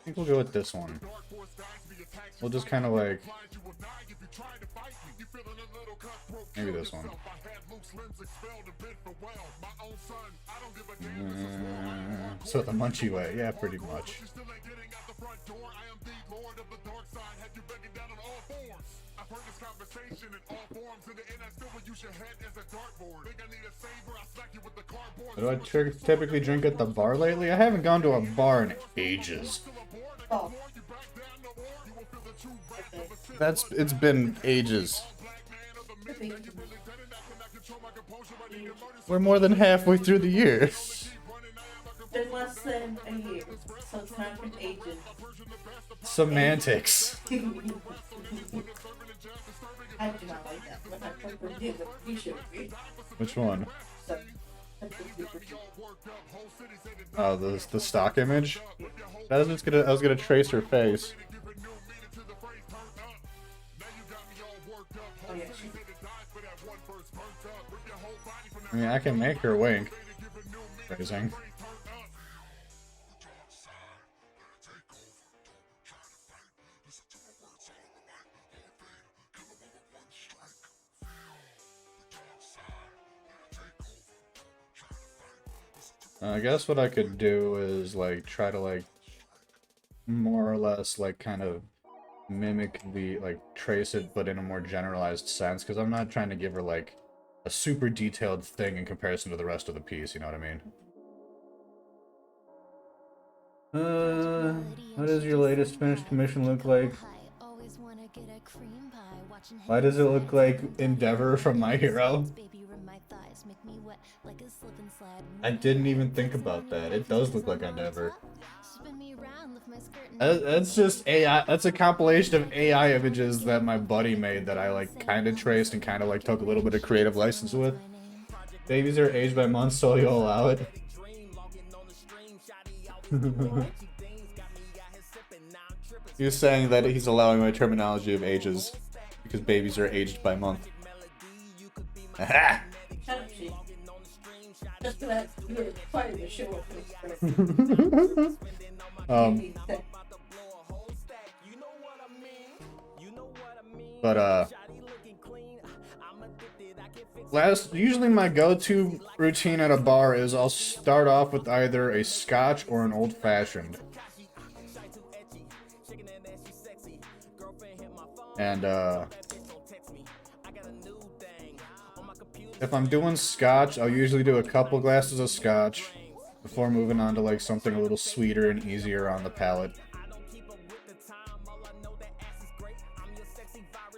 think we'll go with this one. We'll just kind of like... Maybe this one. So the Munchie way, yeah, pretty much. Do I typically drink at the bar lately? I haven't gone to a bar in ages. Oh. It's been ages. We're more than halfway through the year. Been less than a year, so it's not been ages. Semantics. I do not like that, but I prefer you, but you should be. Which one? So, Oh, the stock image? I was gonna trace her face. oh yeah, I mean, I can make her wink. Phrasing. I guess what I could do is like try to like more or less like kind of mimic the like trace it but in a more generalized sense, because I'm not trying to give her like a super detailed thing in comparison to the rest of the piece, you know what I mean? What does your latest finished commission look like? Why does it look like Endeavor from My Hero? I didn't even think about that. It does look like Endeavor. That's just AI. That's a compilation of AI images that my buddy made that I like kind of traced and kind of like took a little bit of creative license with. Babies are aged by months, so you'll allow it. He was saying that he's allowing my terminology of ages because babies are aged by month. Aha! Usually my go-to routine at a bar is I'll start off with either a scotch or an old-fashioned. And, if I'm doing scotch, I'll usually do a couple glasses of scotch before moving on to, like, something a little sweeter and easier on the palate.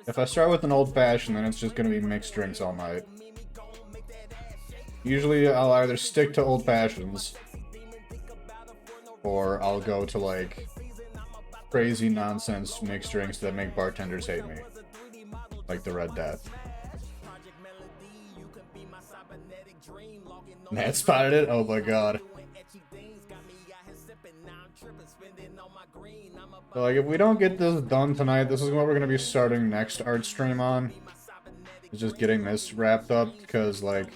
If I start with an old-fashioned, then it's just gonna be mixed drinks all night. Usually, I'll either stick to old-fashions, or I'll go to, like, crazy nonsense mixed drinks that make bartenders hate me. Like the Red Death. Matt spotted it? Oh my god. So, like, if we don't get this done tonight, this is what we're gonna be starting next art stream on. Is just getting this wrapped up, because, like,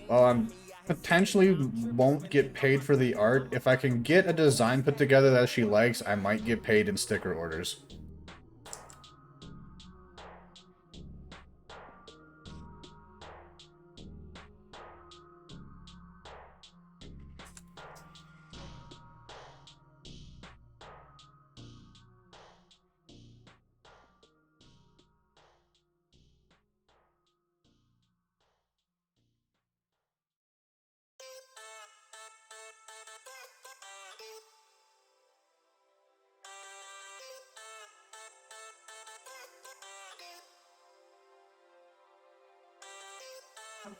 well, I'm potentially won't get paid for the art. If I can get a design put together that she likes, I might get paid in sticker orders.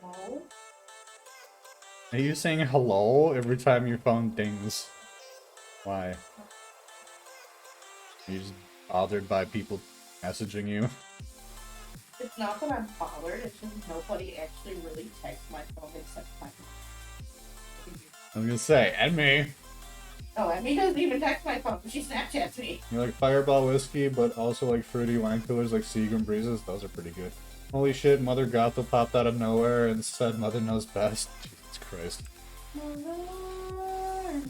Hello? Are you saying hello every time your phone dings? Why? Are you just bothered by people messaging you? It's not that I'm bothered, it's just nobody actually really texts my phone except my mom. I was gonna say, and me. Oh, Emmy doesn't even text my phone, she Snapchats me. You like Fireball whiskey, but also like fruity wine coolers like Seagram Breezes? Those are pretty good. Holy shit, Mother Gothel popped out of nowhere and said Mother knows best. Jesus Christ. Mother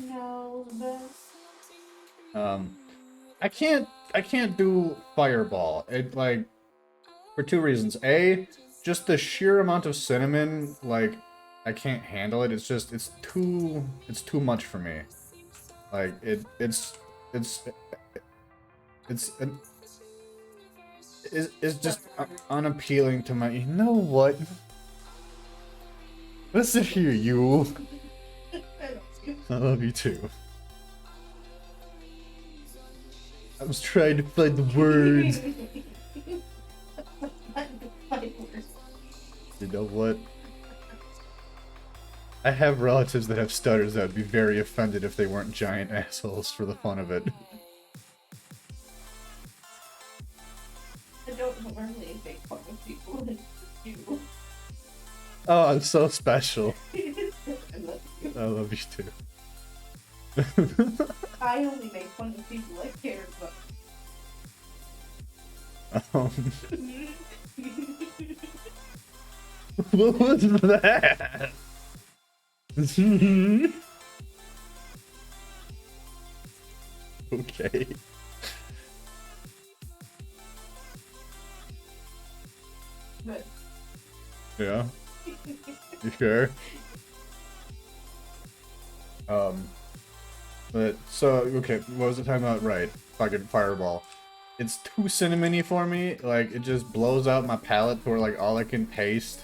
knows best. I can't do Fireball. It, like, for two reasons. A, just the sheer amount of cinnamon, like, I can't handle it. It's just, it's too much for me. Like, it's just unappealing to my. You know what? Listen here, you. I love you too. I was trying to find the words. You know what? I have relatives that have stutters that would be very offended if they weren't giant assholes for the fun of it. I don't normally make fun of people like you. Oh, I'm so special. I love you. I love you too. I only make fun of people I care about. What was that? Okay. But Yeah. You sure? But so okay, what was the time about? Right, fucking Fireball. It's too cinnamony for me. Like, it just blows out my palate to where, like, all I can taste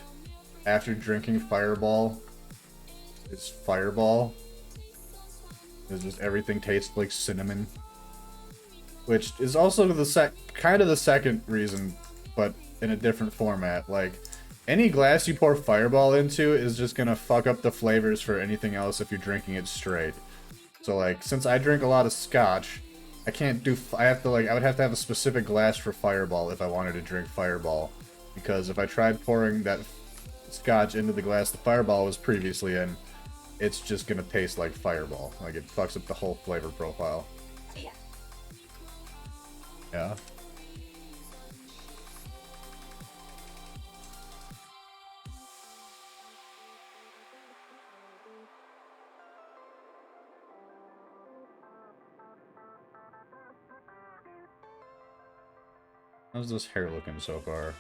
after drinking Fireball is Fireball. It's just everything tastes like cinnamon. Which is also the kind of the second reason, but in a different format. Like, any glass you pour Fireball into is just gonna fuck up the flavors for anything else if you're drinking it straight. So like, since I drink a lot of scotch, I can't do, I would have to have a specific glass for Fireball if I wanted to drink Fireball. Because if I tried pouring that scotch into the glass the Fireball was previously in, it's just gonna taste like Fireball. Like, it fucks up the whole flavor profile. Yeah. How's this hair looking so far?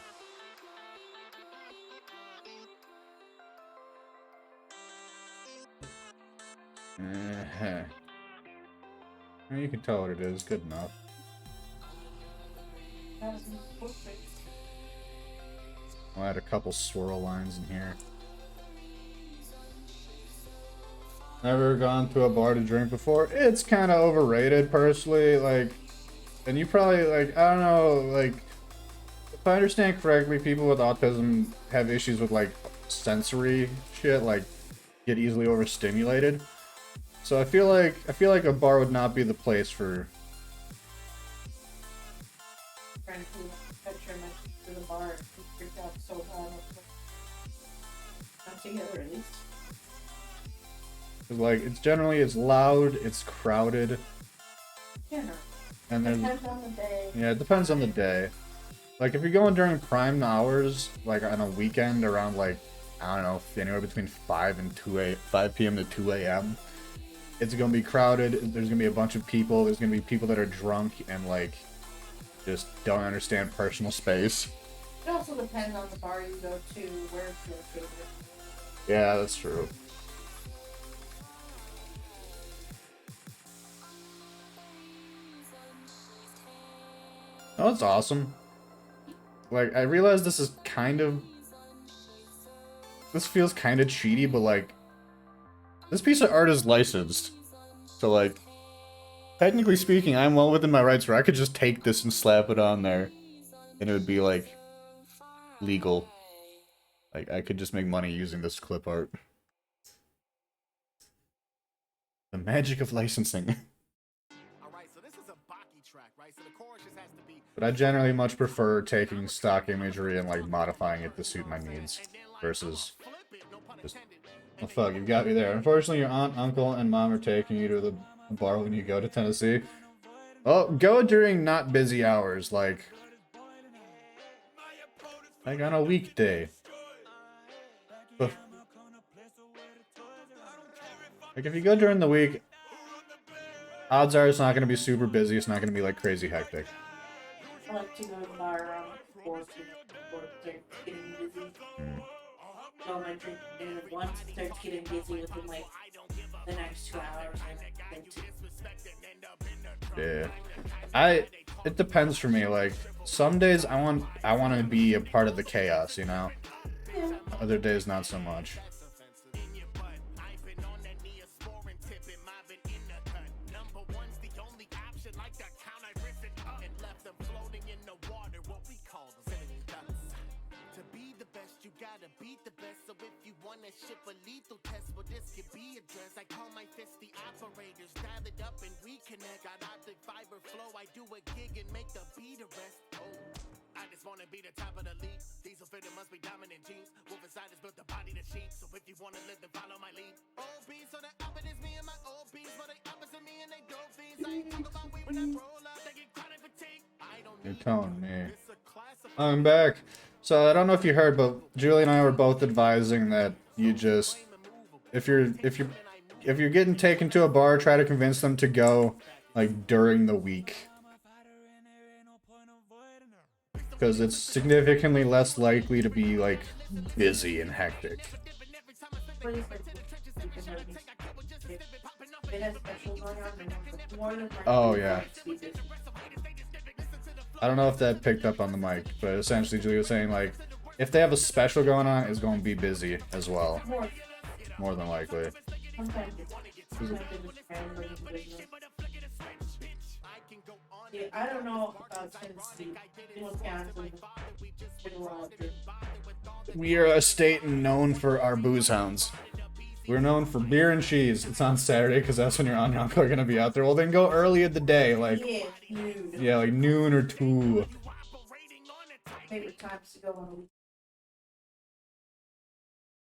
You can tell what it is. Good enough. I'll add a couple swirl lines in here. Never gone to a bar to drink before? It's kind of overrated, personally. Like, and you probably, like, I don't know, like, if I understand correctly, people with autism have issues with, like, sensory shit, like, get easily overstimulated. So I feel like a bar would not be the place for. Friend who had turned to the bar and freaked out so bad. Not together, at least. Like, it's loud, it's crowded. Yeah, no. And then, depends on the day. Yeah, it depends on the day. Like, if you're going during prime hours, like on a weekend around, like, I don't know, anywhere between 5 p.m. to 2 a.m., it's gonna be crowded. There's gonna be a bunch of people. There's gonna be people that are drunk and, like, just don't understand personal space. It also depends on the bar you go to, where it's located. Yeah, that's true. Oh, that's awesome. Like, I realize this is kind of... This feels kind of cheaty, but, like... This piece of art is licensed. So, like... Technically speaking, I'm well within my rights where I could just take this and slap it on there. And it would be, like... legal. Like, I could just make money using this clip art. The magic of licensing. But I generally much prefer taking stock imagery and, like, modifying it to suit my needs versus just, oh fuck, you've got me there. Unfortunately, your aunt, uncle, and mom are taking you to the bar when you go to Tennessee. Well, go during not busy hours, like on a weekday. But, like, if you go during the week, odds are it's not going to be super busy, it's not going to be, like, crazy hectic. I like to go to the bar around 4 to start getting busy. Go my drink, and once it starts getting busy within, like, the next 2 hours, then 2. Yeah. It depends for me, like, some days I want to be a part of the chaos, you know? Yeah. Other days not so much. Ship a lethal test, but this could be addressed. I call my fist the operators, dial it up and reconnect. Got optic fiber flow, I do a gig and make the beat arrest. Oh, I just wanna be the top of the league. Diesel fitter must be dominant jeans. Wolf inside has built the body to sheep. So if you wanna live, then follow my lead. Old beats, so the opposite is me and my old beats, but they opposite me and they dope fiends. I ain't talk about weed when I roll up, they get chronic fatigue. I don't You're telling me. I'm back. So I don't know if you heard, but Julie and I were both advising that you just, if you're getting taken to a bar, try to convince them to go, like, during the week, because it's significantly less likely to be, like, busy and hectic. Oh yeah. I don't know if that picked up on the mic, but essentially Julie was saying, like, if they have a special going on, it's going to be busy as well. More than likely. Yeah, I don't know about Tennessee. Wisconsin. We are a state known for our booze hounds. We're known for beer and cheese. It's on Saturday because that's when your aunt and uncle are gonna be out there. Well, then go early in the day, like like noon or 2. Favorite times to go on a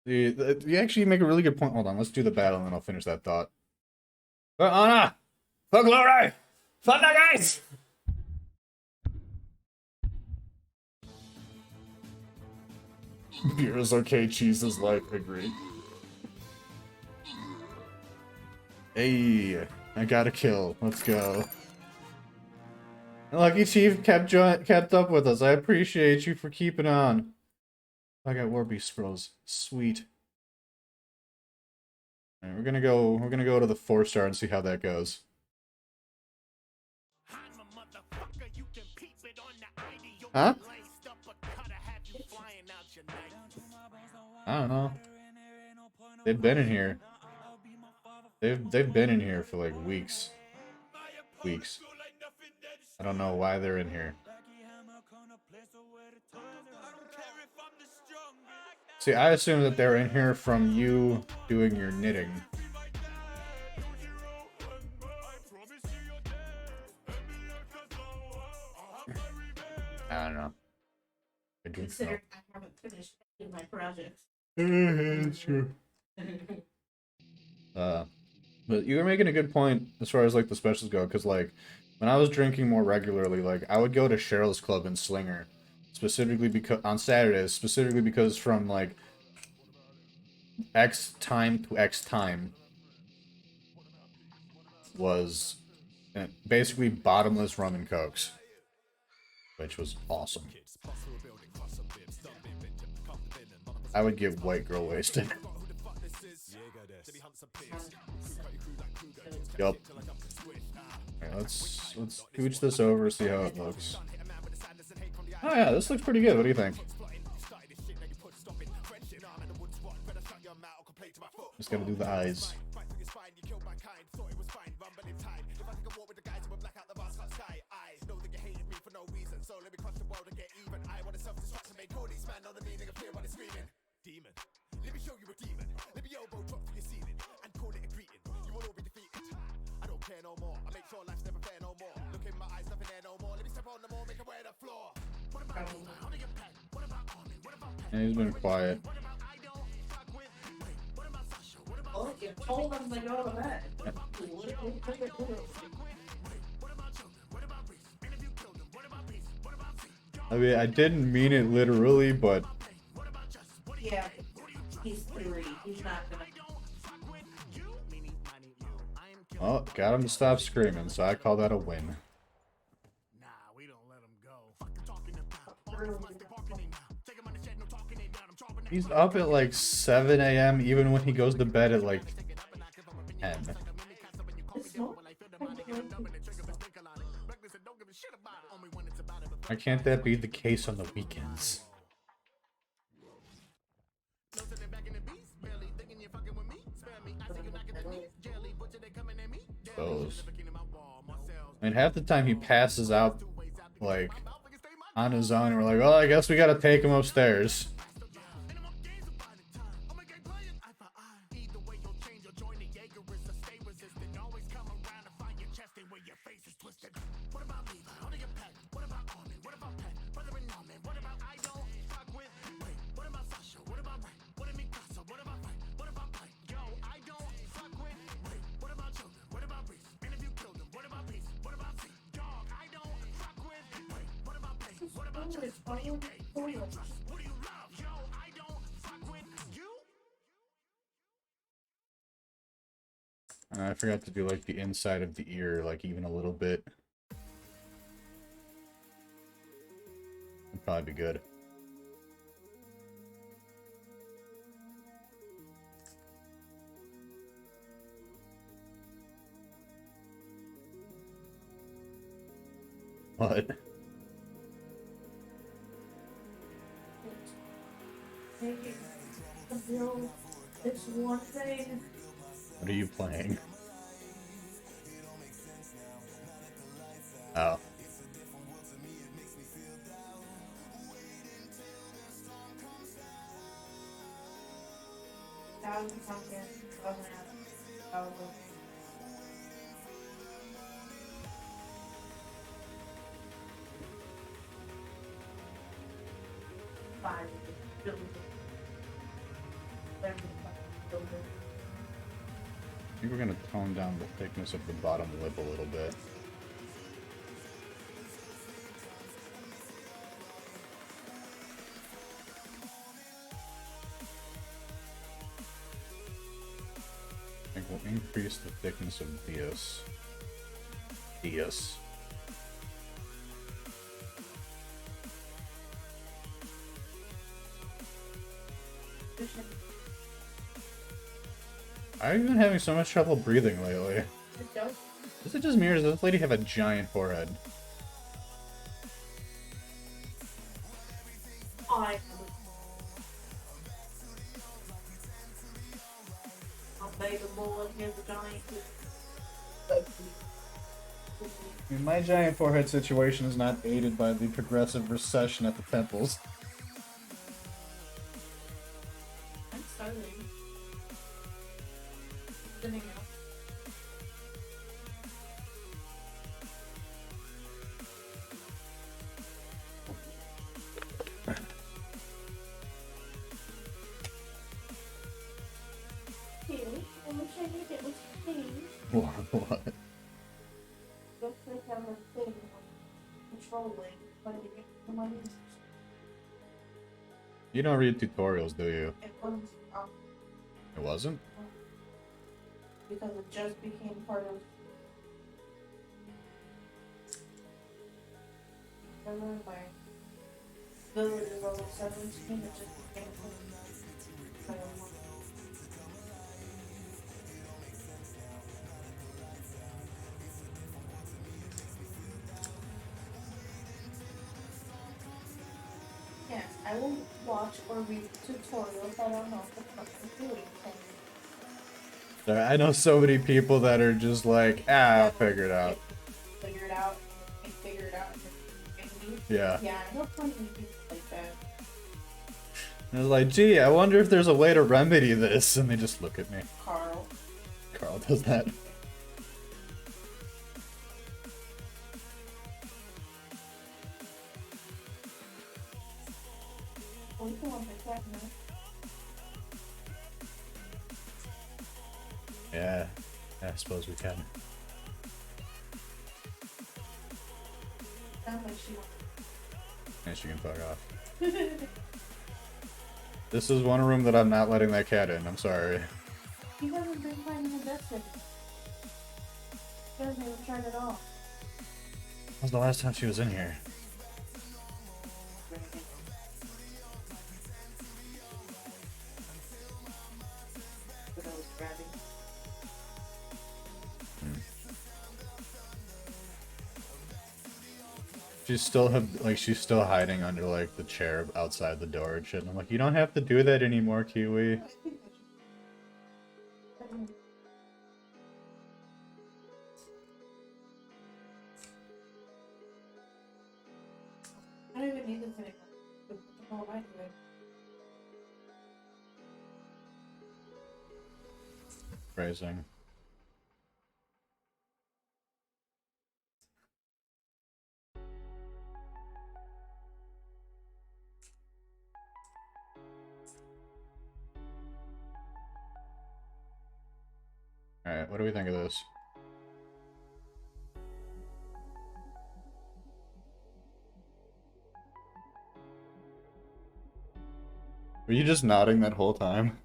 week. You actually make a really good point. Hold on, let's do the battle and then I'll finish that thought. For honor! For glory! For the guys! Beer is okay, cheese is life, agreed. Hey, I got a kill. Let's go. Lucky Chief kept up with us. I appreciate you for keeping on. I got War Beast scrolls. Sweet. All right, we're gonna go to the 4-star and see how that goes. Huh? I don't know. They've been in here. They've been in here for like weeks. I don't know why they're in here. See, I assume that they're in here from you doing your knitting. I don't know. I do Consider I haven't finished any of my projects. It's true. But you were making a good point as far as like the specials go, because like when I was drinking more regularly, like I would go to Cheryl's Club in Slinger, specifically because on Saturdays, specifically because from like X time to X time was basically bottomless rum and cokes, which was awesome. I would get white girl wasted. Yup. Alright, let's scooch this over, see how it looks. Oh yeah, this looks pretty good. What do you think? Just gotta do the eyes. And he's been quiet. Oh, you told them to go to bed. I mean, I didn't mean it literally, but... Yeah, he's 3. He's not gonna... Oh, got him to stop screaming, so I call that a win. He's up at like 7 a.m. even when he goes to bed at like 10. Why can't that be the case on the weekends? Those. I mean, half the time he passes out like on his own, and we're like, well, I guess we gotta take him upstairs. I forgot to do like the inside of the ear, like even a little bit. Would probably be good. What? It's one thing. What are you playing? I think we're gonna tone down the thickness of the bottom lip a little bit. I think we'll increase the thickness of this. I've been having so much trouble breathing lately. Is it just me, or does this lady have a giant forehead? I mean, my giant forehead situation is not aided by the progressive recession at the temples. I'm starving. What? You don't read tutorials, do you? It wasn't? Because it just became part of. Remember my village is over 17, it just became part of. Yes, I will watch or read tutorials, but I don't know what the fuck I'm doing. I know so many people that are just like, I'll figure it out. Figure it out, and figure it out, and Yeah. yeah, I know plenty of people like that. And it's like, gee, I wonder if there's a way to remedy this. And they just look at me. Carl does that. Well, you can watch my cat now. Yeah, I suppose we can. Sounds like she wants. And she can fuck off. This is one room that I'm not letting that cat in, I'm sorry. He hasn't been finding the death certificate. He hasn't even tried it all. When was the last time she was in here? But I was grabbing. She's still hiding under like the chair outside the door and shit. And I'm like, you don't have to do that anymore, Kiwi. I don't even need this anymore. What the hell am I doing? Phrasing. Alright, what do we think of this? Were you just nodding that whole time?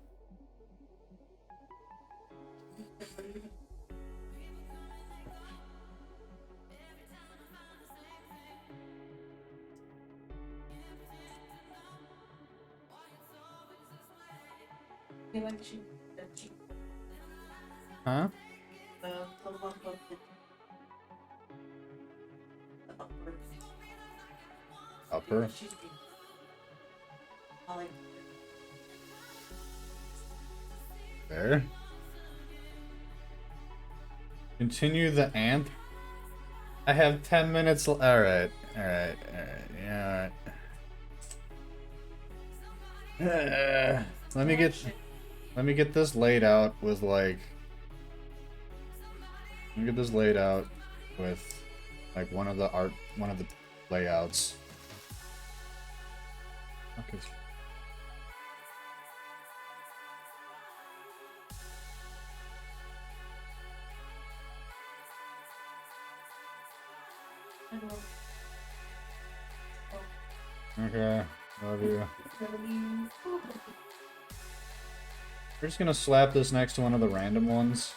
I feel like she Huh? the lump of the upper. Upper? She's I like There. Continue the ant. I have 10 minutes. Alright. Yeah, alright. Let me get. Let me get this laid out with like. Let me get this laid out with like one of the layouts. Okay. Okay, love you. We're just gonna slap this next to one of the random ones.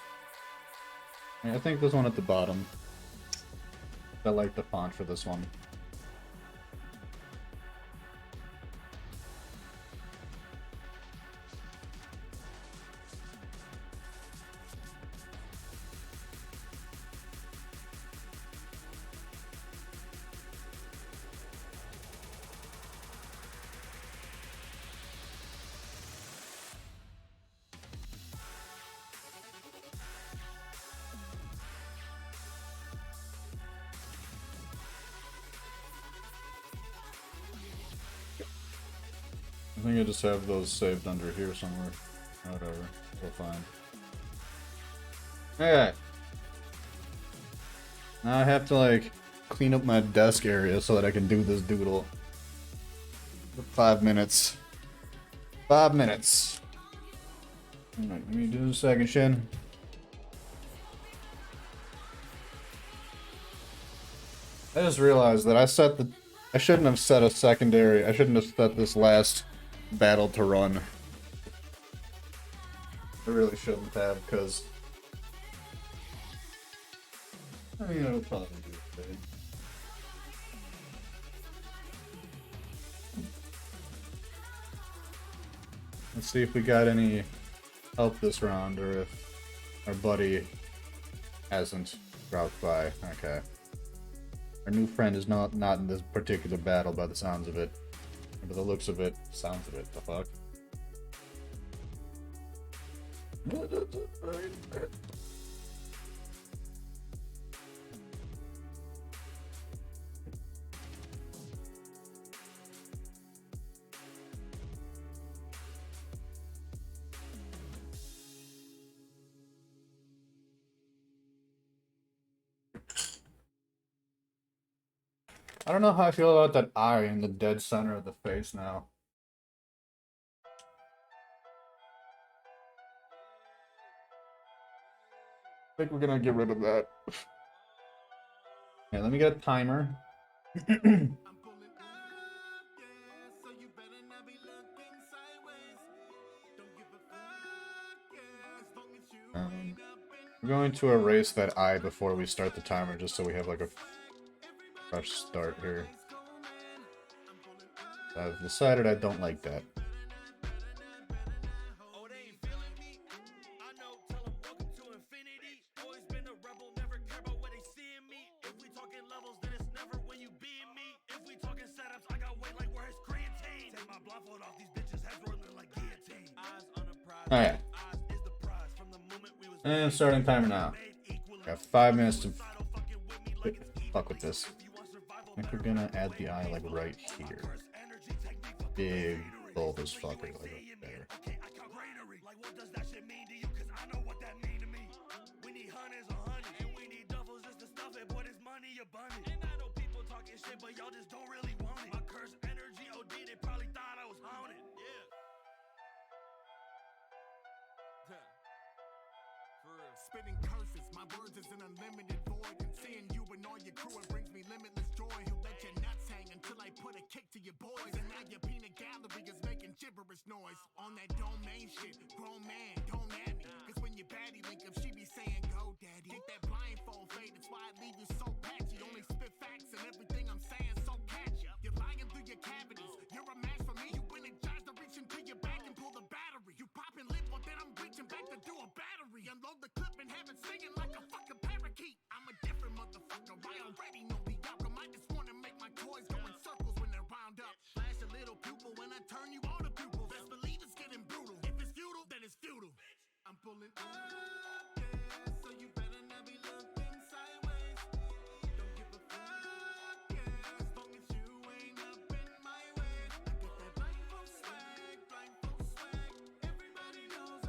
I think this one at the bottom. I like the font for this one. I think I just have those saved under here somewhere. Whatever, we'll find. Okay. Now I have to like clean up my desk area so that I can do this doodle. For 5 minutes. 5 minutes. Alright, let me do the second shin. I just realized that I shouldn't have set a secondary. I shouldn't have set this last battle to run. I really shouldn't have, because I mean, it'll probably do it today. Let's see if we got any help this round, or if our buddy hasn't dropped by. Okay. Our new friend is not in this particular battle by the sounds of it. Or by the looks of it, sounds of it, the fuck. I don't know how I feel about that eye in the dead center of the face now. I think we're gonna get rid of that. Okay, let me get a timer. We're going to erase that eye before we start the timer, just so we have like a fresh start here. I've decided I don't like that. Alright. And starting timer now. Got 5 minutes to fuck with this. I think we're gonna add the eye like right here. Big bulbous fucker like right there. Spitting curses, my words is an unlimited void. And seeing you and all your crew, it brings me limitless joy. He'll let your nuts hang until I put a kick to your boys. And now your peanut gallery is making gibberish noise. On that domain shit, grown man, don't at me. Cause when your baddie link up, she be saying, go daddy. Get that blindfold fade, that's why I leave you so patchy. Only spit facts and everything I'm saying so catchy. You're lying through your cavities, you're a match for me. You energize to reach into your back and pull the battery. You popping lip, well then I'm reaching back to do a battery. Unload the clip and have it singing like a fucking parakeet. I'm a different motherfucker, I already know the outcome. I just wanna make my toys go in circles when they're wound up. Flash a little pupil when I turn you all to pupils. Best believe it's getting brutal. If it's futile, then it's futile. I'm pulling up, yeah, so you better not be looking sideways. Don't give a fuck, yeah, as long as you ain't up in my way. I got that blindfold swag, blindfold swag. Everybody knows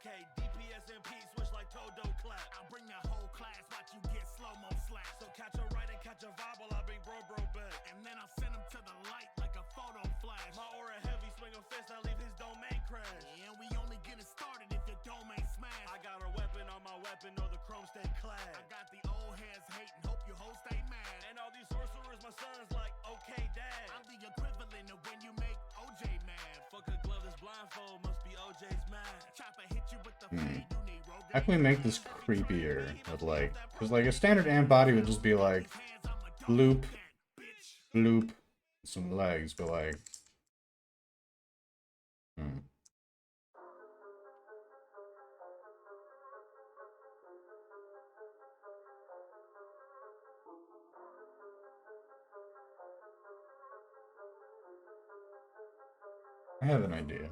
Okay, DPS and P switch like Todo clap. I'll bring the whole class, watch you get slow-mo slap. So catch a right and catch a vibe while I bring bro back. And then I'll send him to the light like a photo flash. My aura heavy, swing a fist, I leave his domain crash. And we only getting started if your domain smash. I got a weapon on my weapon, or the chrome stay clad. I got the old heads hating, hope your hoes stay mad. And all these sorcerers, my sons like, okay, dad. I'm the equivalent of when you make OJ mad. Fuck a glove that's blindfold, must be OJ's mad. Chopper hit you with the fade, you need rogue. How can we make this creepier? With like, because like a standard ant body would just be like, bloop, bloop, some legs, but like, I have an idea.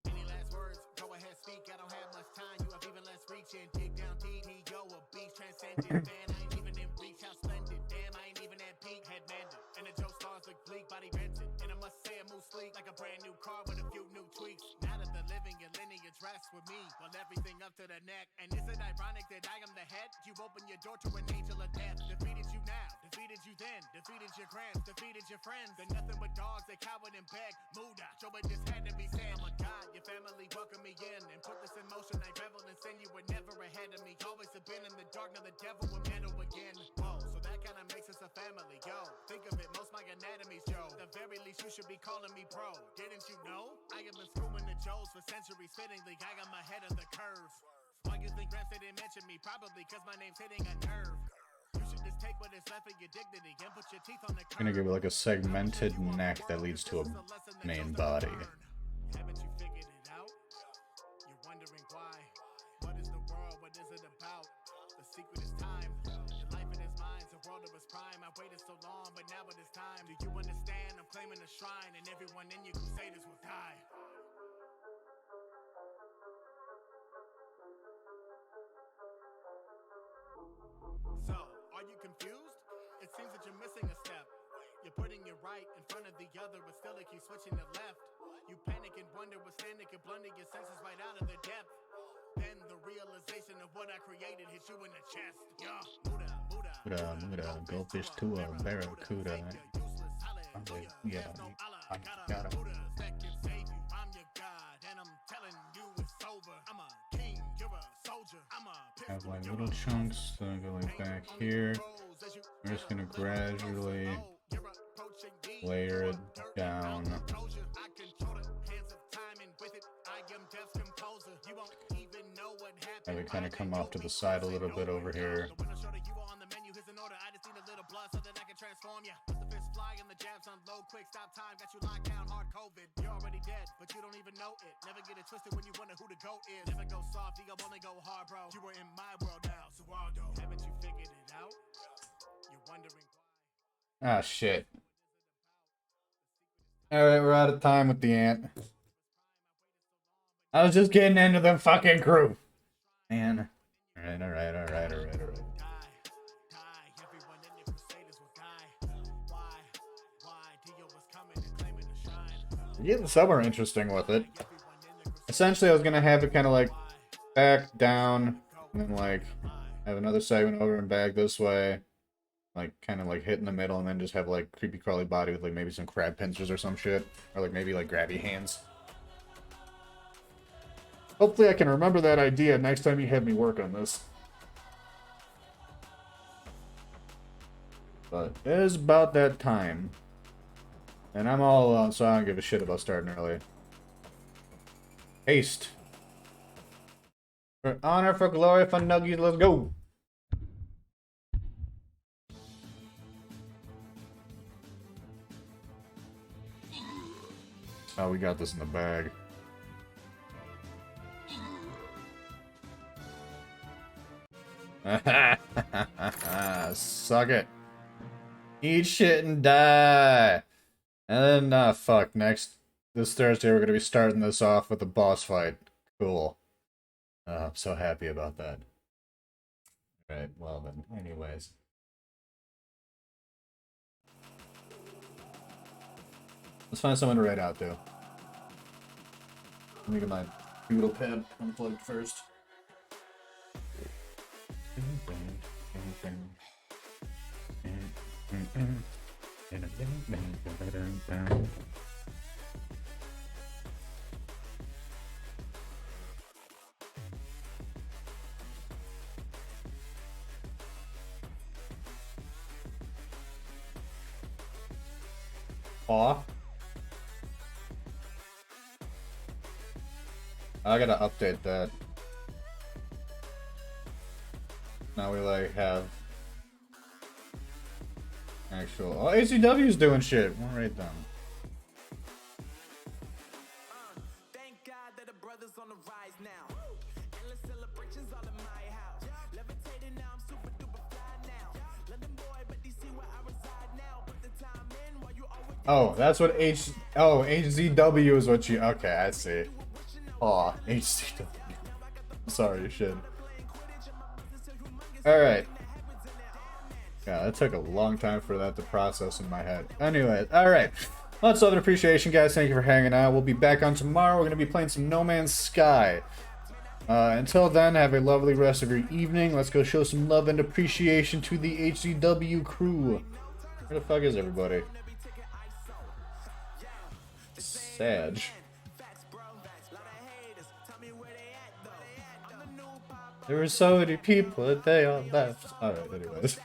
Any last words? Go ahead, speak. I don't have much time. You have even less reach and dig down deep. Yo, a beast transcendent. Man, I ain't even in reach. How splendid. Damn, I ain't even at peak. Head manded. And the Joe stars look bleak. Body rented. And I must say it moves sleek like a brand new car with a few new tweaks. Now that the living and lineage rests with me. Well, everything up to the neck. And is it ironic that I am the head? You open your door to an angel of death. Defeated you now. Defeated you then. Defeated your gramps. Defeated your friends. They're nothing but dogs. They coward and beg. Muda. Joe, it just had to be said. I'm a god. Your family welcome me in. And put this in motion. I revel and sin. You were never ahead of me. Always have been in the dark. Now the devil will meddle again. Whoa, so that kind of makes us a family. Yo, think of it. Most my anatomies, Joe. The very least you should be calling me bro. Didn't you know? I have been screwing the Joes for centuries. Fittingly, I got my head of the curve. Why you think Gramps didn't mention me? Probably because my name's hitting a nerve. You should just take what is left of your dignity and put your teeth on the curve. I'm gonna give it like a segmented neck that leads to a main body. Haven't you figured it out? You're wondering why. What is the world? What is it about? The secret is time. Your life in his mind, the world of his prime. I waited so long, but now it is time. Do you understand? I'm claiming a shrine, and everyone in your crusaders will die. So, are you confused? It seems that you're missing a step. You're putting your right in front of the other, but still it keeps switching to left. You panic and wonder what standing can blunder your senses right out of their depth. Then the realization of what I created hits you in the chest. Yeah, Muda, goldfish to a barracuda. Yeah, I got him. that can save you. I'm your god, and I'm telling you it's over. I'm a king, you're a soldier. I'm a Have like little chunks going back here. We're just gonna gradually layer it down. Have it kind of come off to the side a little bit over here. You're already dead, but you don't even know it. Never get it twisted when you wonder who the GOAT is. Never go soft, you only go hard, bro. You were in my world now, so Waldo. Haven't you figured it out? You're wondering why. Ah, shit. Alright, we're out of time with the ant. I was just getting into the fucking crew. Man. Alright. You're getting somewhere interesting with it. Essentially, I was gonna have it kind of like back down, and then like have another segment over and back this way, like kind of like hit in the middle, and then just have like creepy crawly body with like maybe some crab pincers or some shit, or like maybe like grabby hands. Hopefully, I can remember that idea next time you have me work on this. But it is about that time. And I'm all alone, so I don't give a shit about starting early. Haste. For honor, for glory, for nuggies, let's go! Oh, we got this in the bag. Suck it. Eat shit and die. And then, fuck, this Thursday we're gonna be starting this off with a boss fight. Cool. I'm so happy about that. Right, well then, anyways. Let's find someone to raid out to. Let me get my Doodle pad unplugged first. Aw. I gotta update that. Now we like have actual. Oh, ACW's doing shit. We'll write down. Thank God that the brothers on the rise now. Endless celebrations all in my house. Levitating now, I'm super duper fly now. London boy, but DC where I reside now. Put the time in while you always. Oh, that's what HZW is what you. Okay, I see. Aw, HZW. Sorry, shit. Alright. Yeah, that took a long time for that to process in my head. Anyway, alright. Lots of love and appreciation, guys. Thank you for hanging out. We'll be back on tomorrow. We're going to be playing some No Man's Sky. Until then, have a lovely rest of your evening. Let's go show some love and appreciation to the HZW crew. Where the fuck is everybody? Sad. There were so many people that they all left. Alright, anyways.